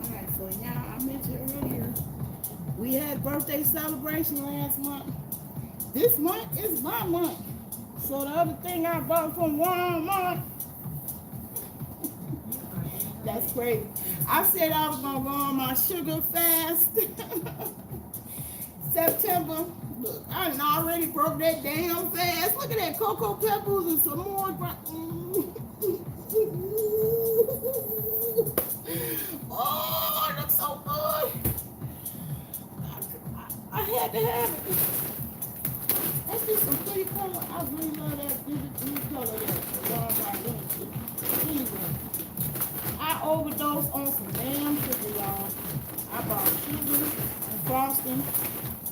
All right, so now I mentioned earlier, we had birthday celebration last month. This month is my month. So the other thing I bought from Walmart, that's crazy. I said I was gonna go on my sugar fast. September. Look, I done already broke that damn fast. Look at that, cocoa pebbles and some more. Oh, it looks so good. I had to have it. That's just some pretty color. I really love that blue color there. Anyway, I overdosed on some damn sugar, y'all. I bought sugar and frosting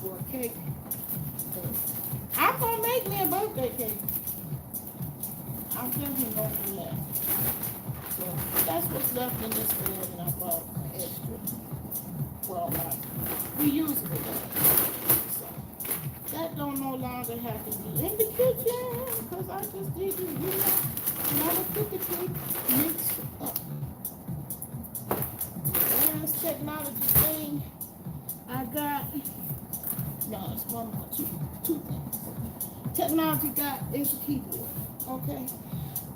for a cake. I'm gonna make me a birthday cake. I'm definitely gonna do that. So that's what's left in this bag, and I bought an extra. Well, like reusable bag. So that don't no longer have to be in the kitchen because I just did it, another cookie cake mix up. The last technology thing I got, no, it's one more, two things. Technology got is a keyboard, okay?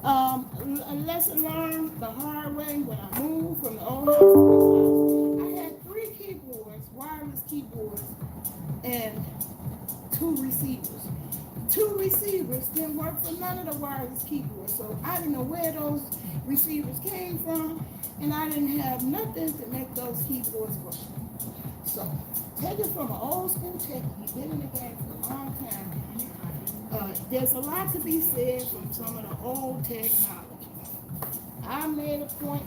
A lesson learned the hard way when I moved from the old house to this house. I had 3 keyboards, wireless keyboards, and 2 receivers. 2 receivers didn't work for none of the wireless keyboards, so I didn't know where those receivers came from, and I didn't have nothing to make those keyboards work. So, take it from an old school techie, you've been in the game for a long time. There's a lot to be said from some of the old technology. I made a point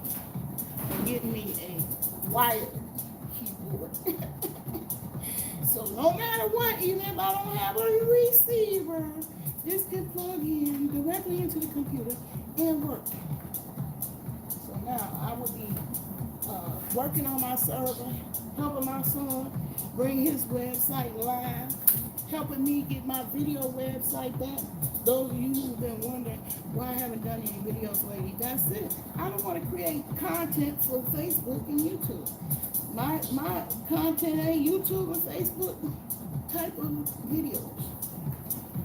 of getting me a wired keyboard. So no matter what, even if I don't have a receiver, this can plug in directly into the computer and work. So now I will be working on my server, helping my son bring his website live, helping me get my video website back. Those of you who've been wondering why I haven't done any videos lately, that's it. I don't want to create content for Facebook and YouTube. My content ain't YouTube and Facebook type of videos.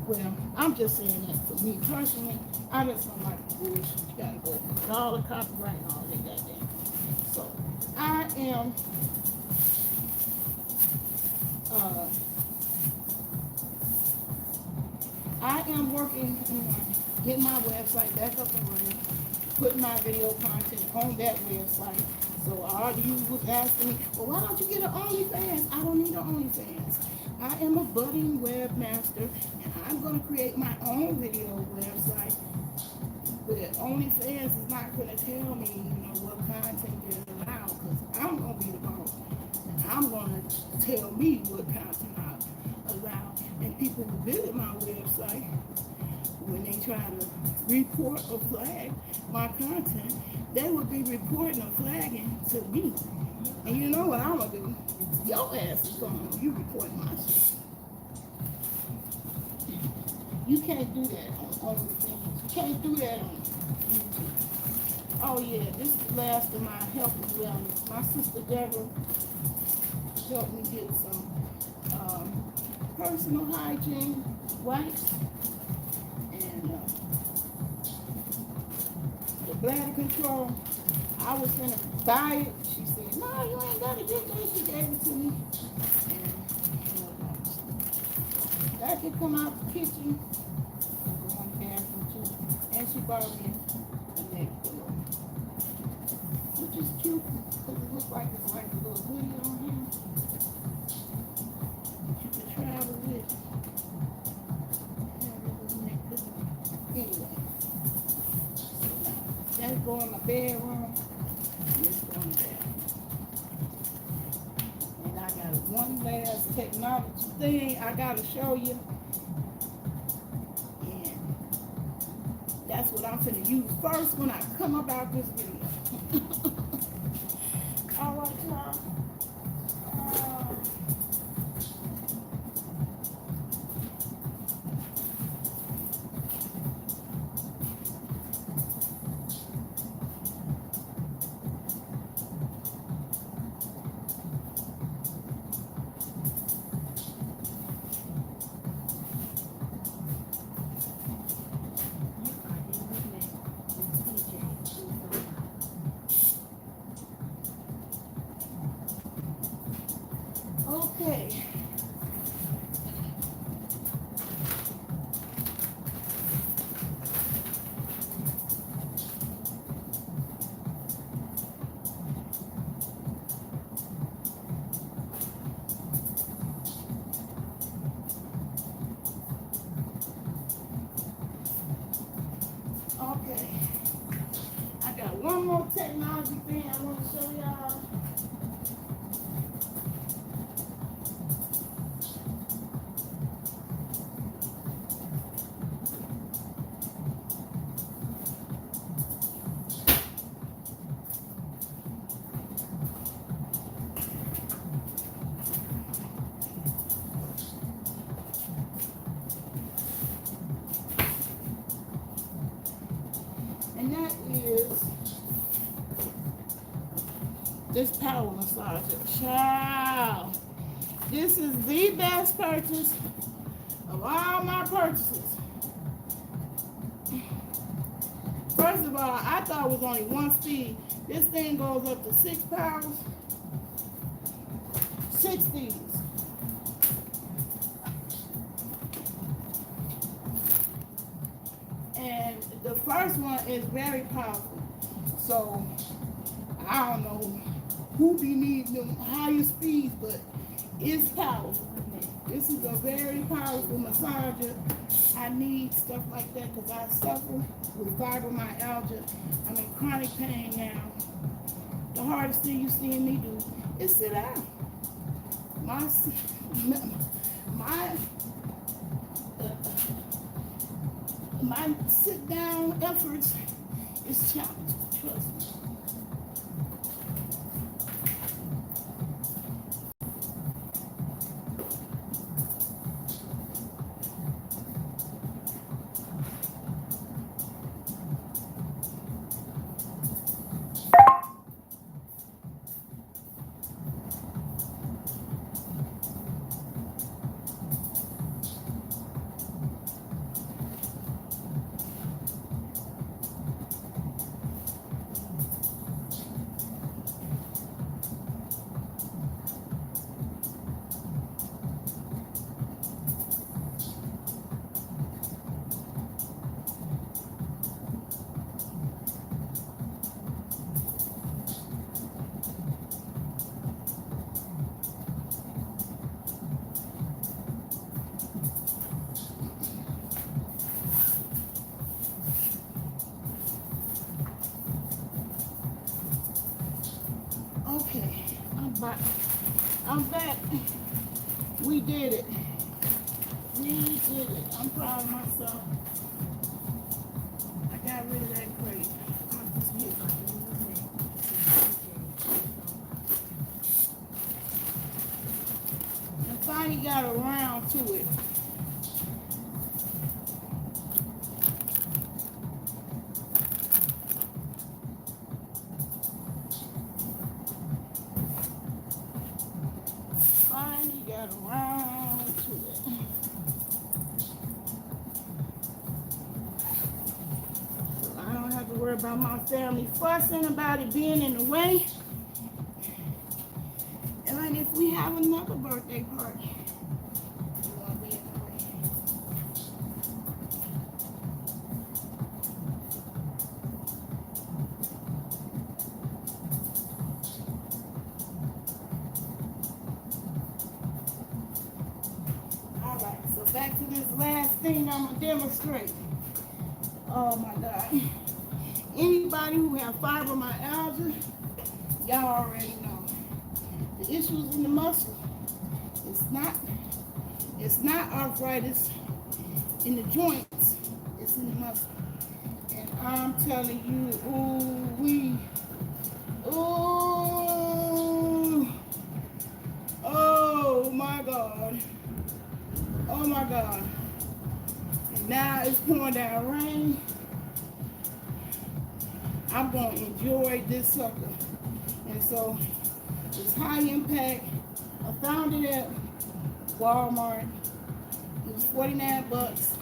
Well, I'm just saying that for me personally. I just don't like the bullshit. You gotta go with all the copyright and all that goddamn. So I am working on getting my website back up and running, putting my video content on that website. So all of you was asking me, well, why don't you get an OnlyFans? I don't need an OnlyFans. I am a budding webmaster, and I'm going to create my own video website. But OnlyFans is not going to tell me, what content is allowed, because I'm going to be the boss. And I'm going to tell me what content I allow. And people who visit my website, when they try to report or flag my content, they would be reporting or flagging to me. And you know what I'm going to do? Your ass is going to, you reporting my shit. You can't do that on OnlyFans. You can't do that on YouTube. Oh yeah, this is the last of my health and wellness. My sister Deborah helped me get some personal hygiene wipes and the bladder control. I was gonna buy it. She said, "No, you ain't gotta get that." She gave it to me, and that could come out the kitchen and go on the bathroom too. And she bought me a neck pillow, which is cute because it looks like it's like a little hoodie on here that you can travel with. Anyway, so now that's going in my bedroom, and this going there. And I got one last technology thing I gotta show you, and that's what I'm gonna use first when I come about this video. All right, y'all. Okay. Okay. I got one more technology thing I want to show y'all. this power massager. Child, this is the best purchase of all my purchases. First of all, I thought it was only one speed. This thing goes up to 6 pounds, 6 speeds. And the first one is very powerful. So I don't know who be needing them higher speeds, but it's powerful. This is a very powerful massager. I need stuff like that because I suffer with fibromyalgia. I'm in chronic pain now. The hardest thing you see me do is sit down. My sit down efforts is challenging. Trust me. Okay, I'm back. I'm back. We did it. We did it. I'm proud of myself. I got rid of that crate. I finally got around to it. Finally got around to it. So I don't have to worry about my family fussing about it being in the way. And if we have another birthday party, it won't be in the way. All right, so back to this last thing I'm gonna demonstrate. Oh my God. Anybody who have fibromyalgia, y'all already know. The issues in the muscle, it's not arthritis in the joints, it's in the muscle. And I'm telling you, oh my God. Oh my God. And now it's pouring down rain. I'm going to enjoy this sucker. And so it's high impact. I found it at Walmart. It was 49 bucks.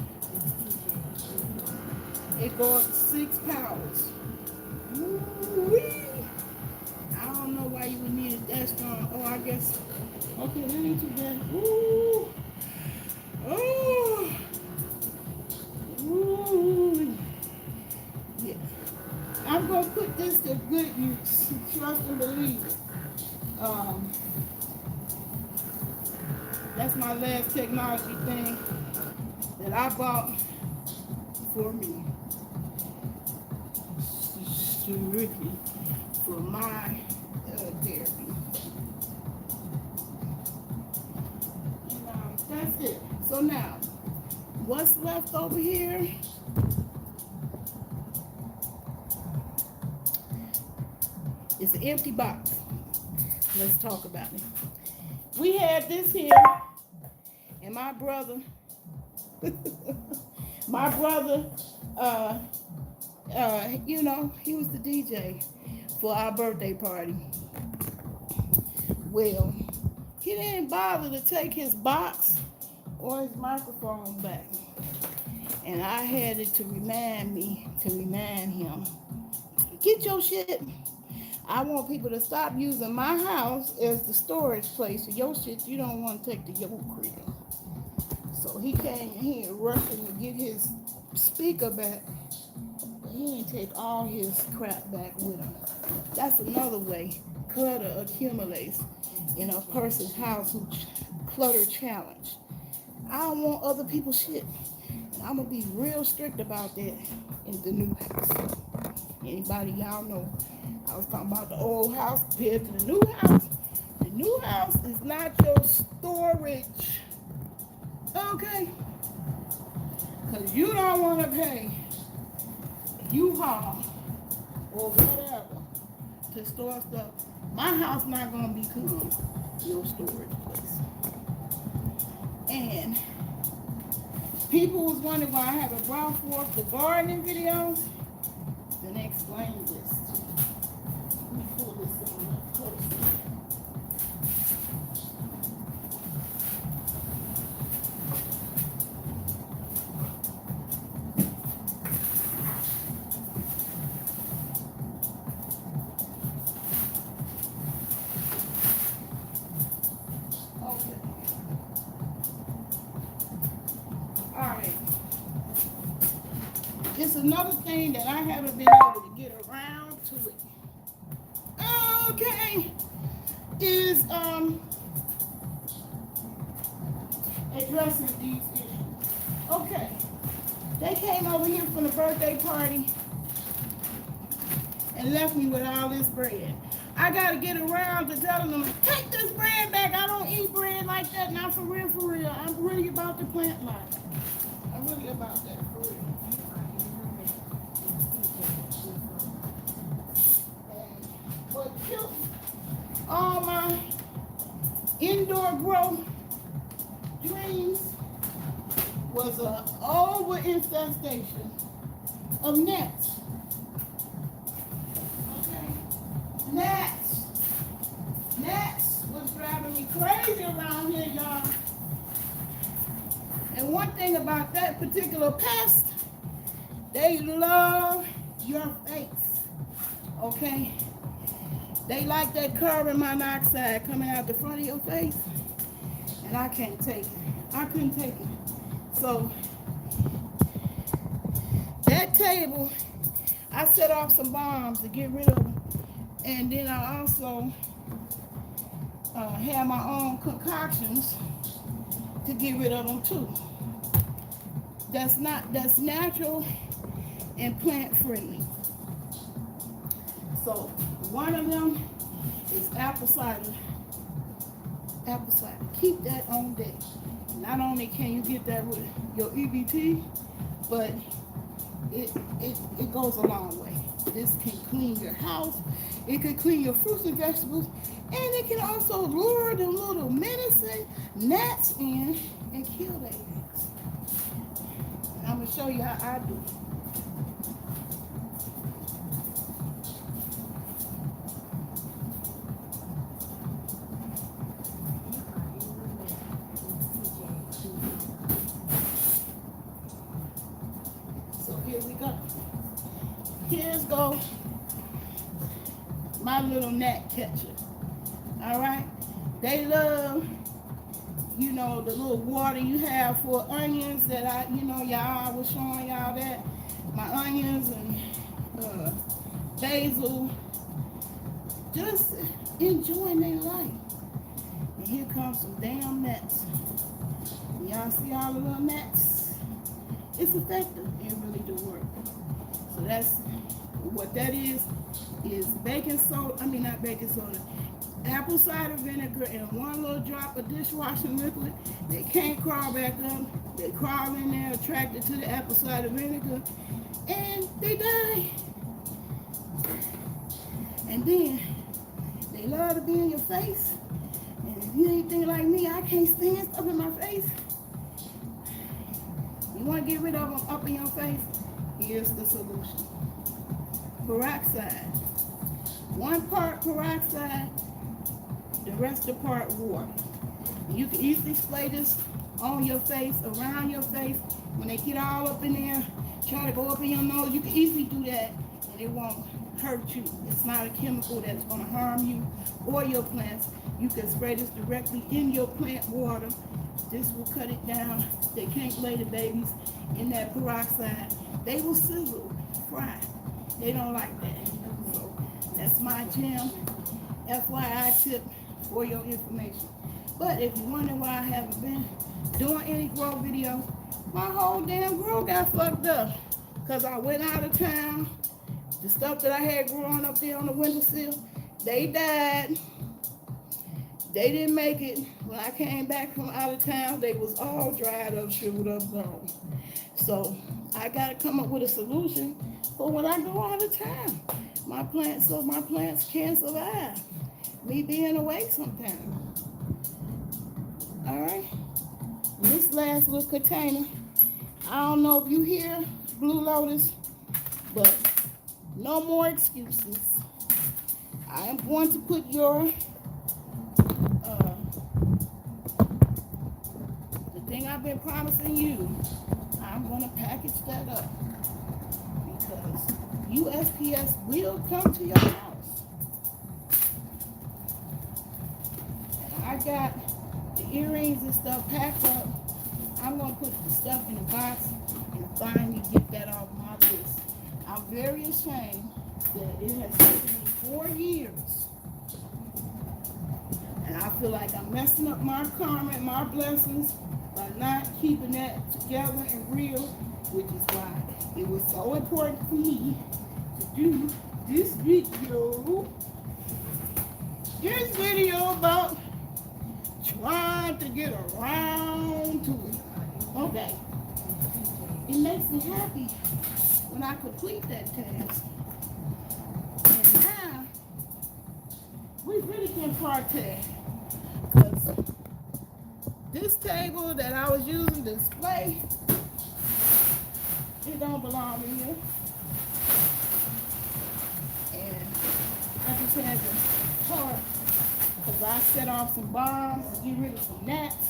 It goes 6 pounds. Woo-wee. I don't know why you would need it that strong. Oh, I guess. Okay, that ain't too bad. Ooh. Oh. Ooh. Yeah. I'm going to put this to good use. Trust and believe it. That's my last technology thing that I bought for me. Strictly for my therapy. And that's it. So now, what's left over here? It's an empty box. Let's talk about it. We had this here, and my brother, you know, he was the DJ for our birthday party. Well, he didn't bother to take his box or his microphone back. And I had it to remind him, get your shit. I want people to stop using my house as the storage place for your shit you don't want to take to your crib. So he came in here rushing to get his speaker back. But he didn't take all his crap back with him. That's another way clutter accumulates in a person's house who clutter challenge. I don't want other people's shit. And I'm going to be real strict about that in the new house. Anybody y'all know, I was talking about the old house compared to the new house. The new house is not your storage. Okay? Because you don't want to pay U-Haul or whatever to store stuff. My house not going to become your storage place. And people was wondering why I haven't brought forth the gardening videos. Then explain this. Let me pull this on up closer. Okay. All right. It's another thing that I haven't been able to get around to it. Okay. Is addressing these issues. Okay. They came over here from the birthday party and left me with all this bread. I gotta get around to telling them, take this bread back. I don't eat bread like that. Not for real, for real. I'm really about the plant life. I'm really about that, for real. But kill all my indoor grow dreams was an over infestation of gnats. Okay, gnats was driving me crazy around here, y'all. And one thing about that particular pest, they love your face. Okay. They like that carbon monoxide coming out the front of your face, and I can't take it. I couldn't take it. So that table, I set off some bombs to get rid of them, and then I also have my own concoctions to get rid of them too. That's natural and plant friendly. So one of them is apple cider. Apple cider. Keep that on deck. Not only can you get that with your EBT, but it goes a long way. This can clean your house. It can clean your fruits and vegetables, and it can also lure the little medicine gnats in and kill their eggs. And I'm gonna show you how I do it. Here we go. Here's go my little gnat catcher. All right. They love, the little water you have for onions that I was showing y'all that. My onions and basil. Just enjoying their life. And here comes some damn gnats. Y'all see all the little gnats? It's effective. It really do work. So that's what that is apple cider vinegar and one little drop of dishwashing liquid. They can't crawl back up. They crawl in there attracted to the apple cider vinegar and they die. And then they love to be in your face. And if you ain't think like me, I can't stand stuff in my face. You want to get rid of them up in your face? Here's the solution. Peroxide. 1 part peroxide the rest of the part water. And you can easily spray this on your face, around your face. When they get all up in there, try to go up in your nose, you can easily do that and it won't hurt you. It's not a chemical that's going to harm you or your plants. You can spray this directly in your plant water. This will cut it down. They can't lay the babies in that peroxide. They will sizzle, fry. They don't like that. So that's my jam. FYI tip for your information. But if you wonder why I haven't been doing any grow videos, my whole damn grow got fucked up. Because I went out of town. The stuff that I had growing up there on the windowsill, they died. They didn't make it. When I came back from out of town, they was all dried up, shriveled up, gone. So I got to come up with a solution for when I go out of town. My plants can survive me being away sometime. All right. This last little container, I don't know if you hear Blue Lotus, but no more excuses. I am going to put your the thing I've been promising you. I'm going to package that up because USPS will come to your house. And I got the earrings and stuff packed up. I'm going to put the stuff in the box and finally get that off my list. I'm very ashamed that it has taken me 4 years. And I feel like I'm messing up my karma and my blessings by not keeping that together and real, which is why it was so important for me to do this video. This video about trying to get around to it. Okay. It makes me happy when I complete that task. And now, we really can partake. Because this table that I was using to display, it don't belong in here. And I just had to part because I set off some bombs to get rid of some gnats.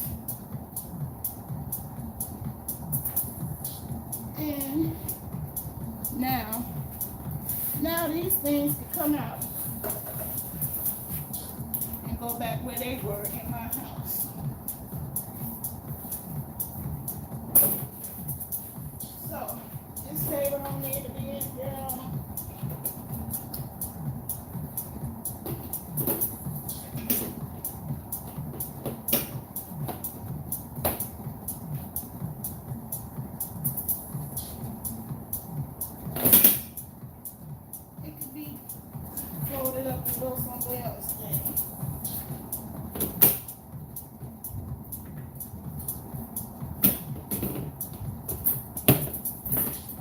And now these things can come out and go back where they were in my house. So this table don't need to be in down. Folded up and go somewhere else then.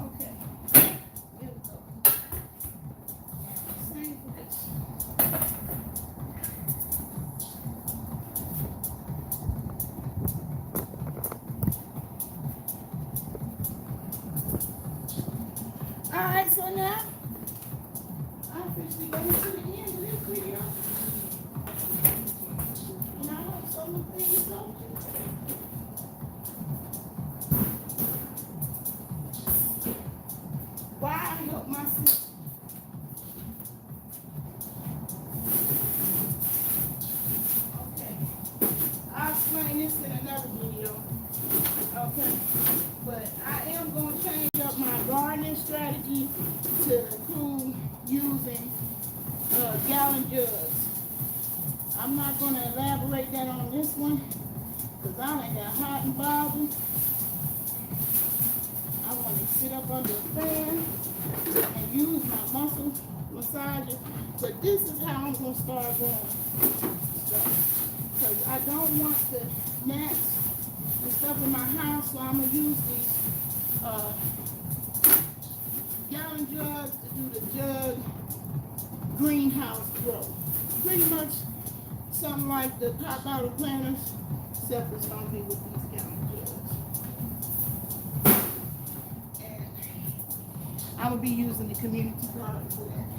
Okay, here we go. Same for this. Alright, so now I'm officially getting to the end of this video. And I hope some of the things help you. Why I help myself. Okay. I'll explain this in another video. Okay. But I am going to change up my gardening strategy to include using gallon jugs. I'm not going to elaborate that on this one because I ain't got hot and bothered. I want to sit up under a fan and use my muscle massager. But this is how I'm going to start going. Because I don't want the gnats and stuff in my house, so I'm going to use these gallon jugs to do the jug greenhouse grow. Pretty much something like the pop out of planters, except it's going to be with these gallon jugs. And I'm going to be using the community garden for that.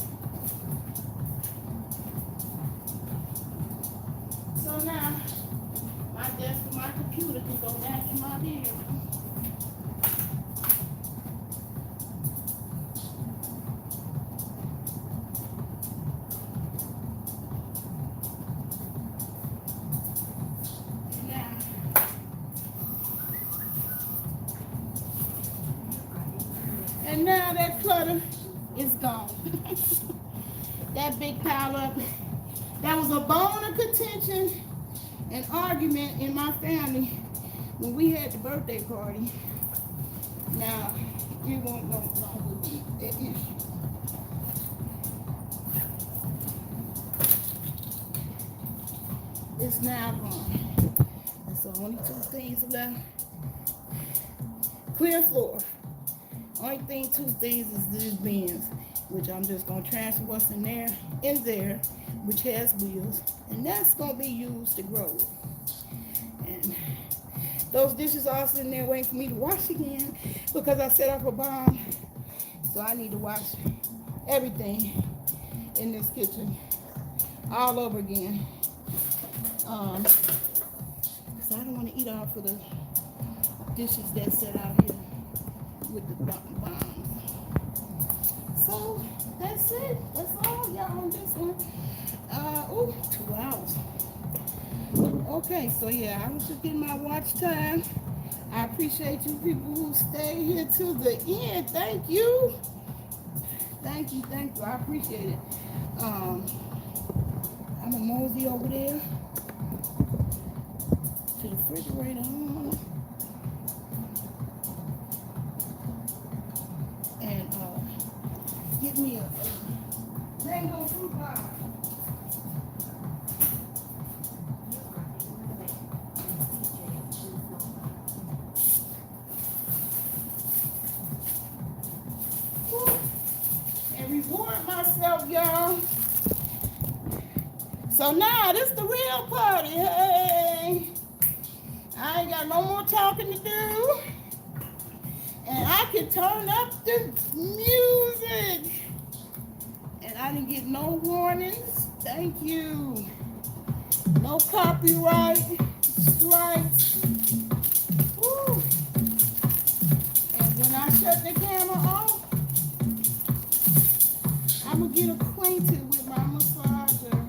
now. My desk and my computer can go back in my bed. And now that clutter is gone. That big pile up, that was a bone of contention and argument in my family when we had the birthday party. Now, it won't no longer be that issue. It's now gone. There's only two things left. Clear floor. Only thing, two things is these bins, which I'm just gonna transfer what's in there, which has wheels, and that's gonna be used to grow it. And those dishes are sitting there waiting for me to wash again because I set up a bomb, so I need to wash everything in this kitchen all over again. So I don't want to eat off of the dishes that set out here with the bombs. So that's it. That's all, y'all, on this one. 2 hours. Okay, so yeah, I was just getting my watch time. I appreciate you people who stay here to the end. Thank you. Thank you. I appreciate it. I'm a mosey over there to the refrigerator. And get me a mango fruit bar. And reward myself, y'all. So now this the real party. Hey, I ain't got no more talking to do. And I can turn up the music. And I didn't get no warnings. Thank you. No copyright strikes. Woo. And when I shut the camera off, I'm going to get acquainted with my massager.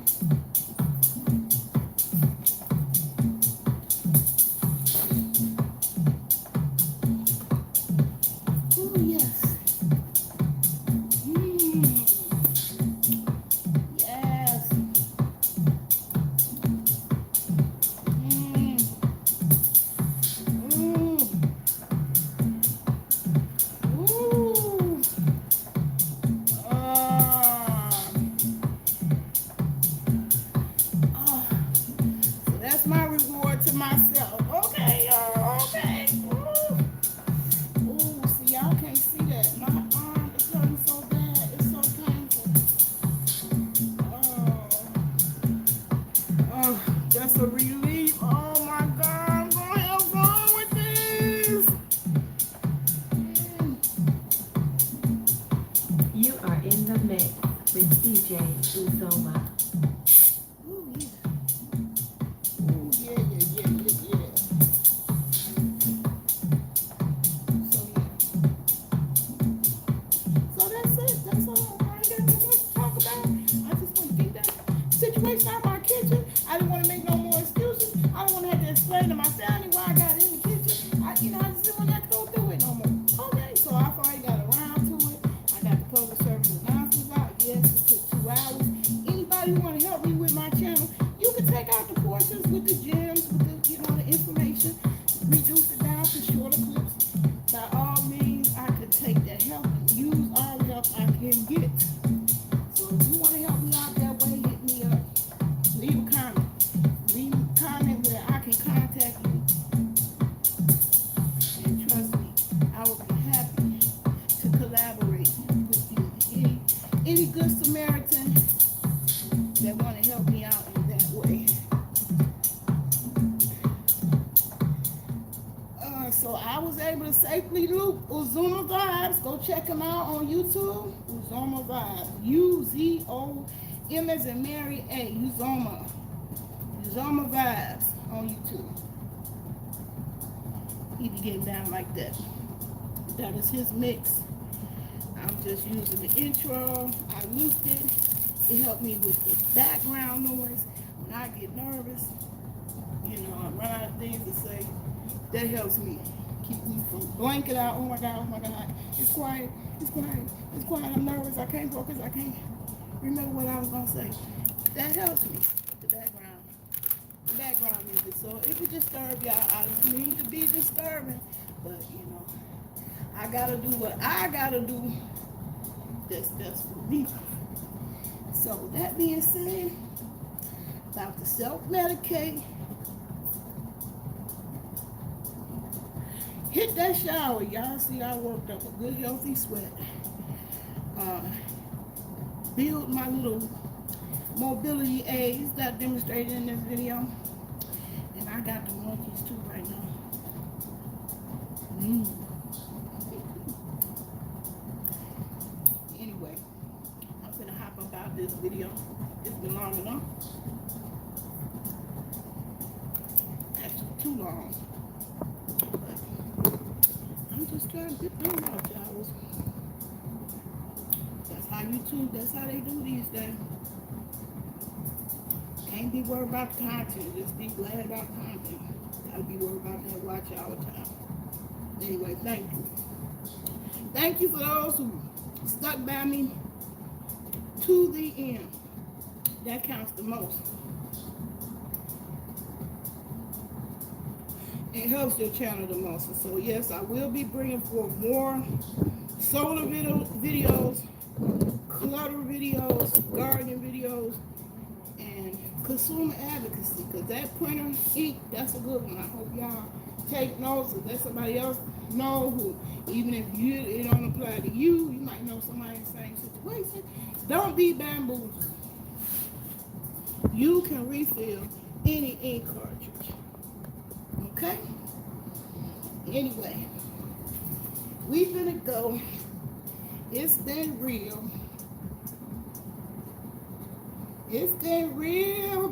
My reward to myself. Okay, y'all. Okay. Ooh, see, y'all can't see that. My arm is hurting so bad. It's so painful. Oh, that's a relief. Oh my God, I'm gonna have fun with this. You are in the mix with DJ Uzoma. Out my kitchen. I didn't want to make no more excuses. I don't want to have to explain to my family why I got in the kitchen. I just didn't want to have to go through it no more. Okay, so I finally got around to it. I got the public service announcements out. Yes, it took 2 hours. Anybody who want to help me with my channel, you can take out the portions with the gems, with the, the information, reduce it down to shorter clips. By all means, I could take that help and use all the help I can get. So if you want to help me out that way, hit me up. Leave a comment. Leave a comment where I can contact you. And trust me, I will be happy to collaborate with you. Any good Samaritan that want to help me out in that way. So I was able to safely loop Uzoma Vibes. Go check him out on YouTube. Uzoma Vibes. U-Z-O-M as in Mary A. Uzoma. Pajama Vibes on YouTube. He be getting down like that. That is his mix. I'm just using the intro. I looped it. It helped me with the background noise. When I get nervous, you know, I run out of things to say. That helps me. Keep me from blanking out. Oh my God, oh my God. It's quiet, it's quiet, it's quiet. I'm nervous. I can't focus. I can't remember what I was going to say. That helps me. The background music. So if it disturbs y'all, I don't mean to be disturbing, but you know, I gotta do what I gotta do. That's for me. So that being said, about to self-medicate. Hit that shower, y'all. See, I worked up a good healthy sweat. Build my little mobility aids that demonstrated in this video. And I got the monkeys too right now. Anyway, I'm gonna hop up out this video. It's been long enough. Actually, too long. But I'm just trying to get through out, y'all. That's how YouTube, that's how they do these days. Can't be worried about the content. Just be glad about content. Gotta be worried about that watch all the time. Anyway, thank you. Thank you for those who stuck by me to the end. That counts the most. It helps your channel the most. So yes, I will be bringing forth more solar videos, clutter videos, gardening videos, and consumer advocacy, because that printer ink, that's a good one. I hope y'all take notes and let somebody else know who, even if it don't apply to you, you might know somebody in the same situation. Don't be bamboozled. You can refill any ink cartridge. Okay? Anyway, we finna go. It's been real. It's been real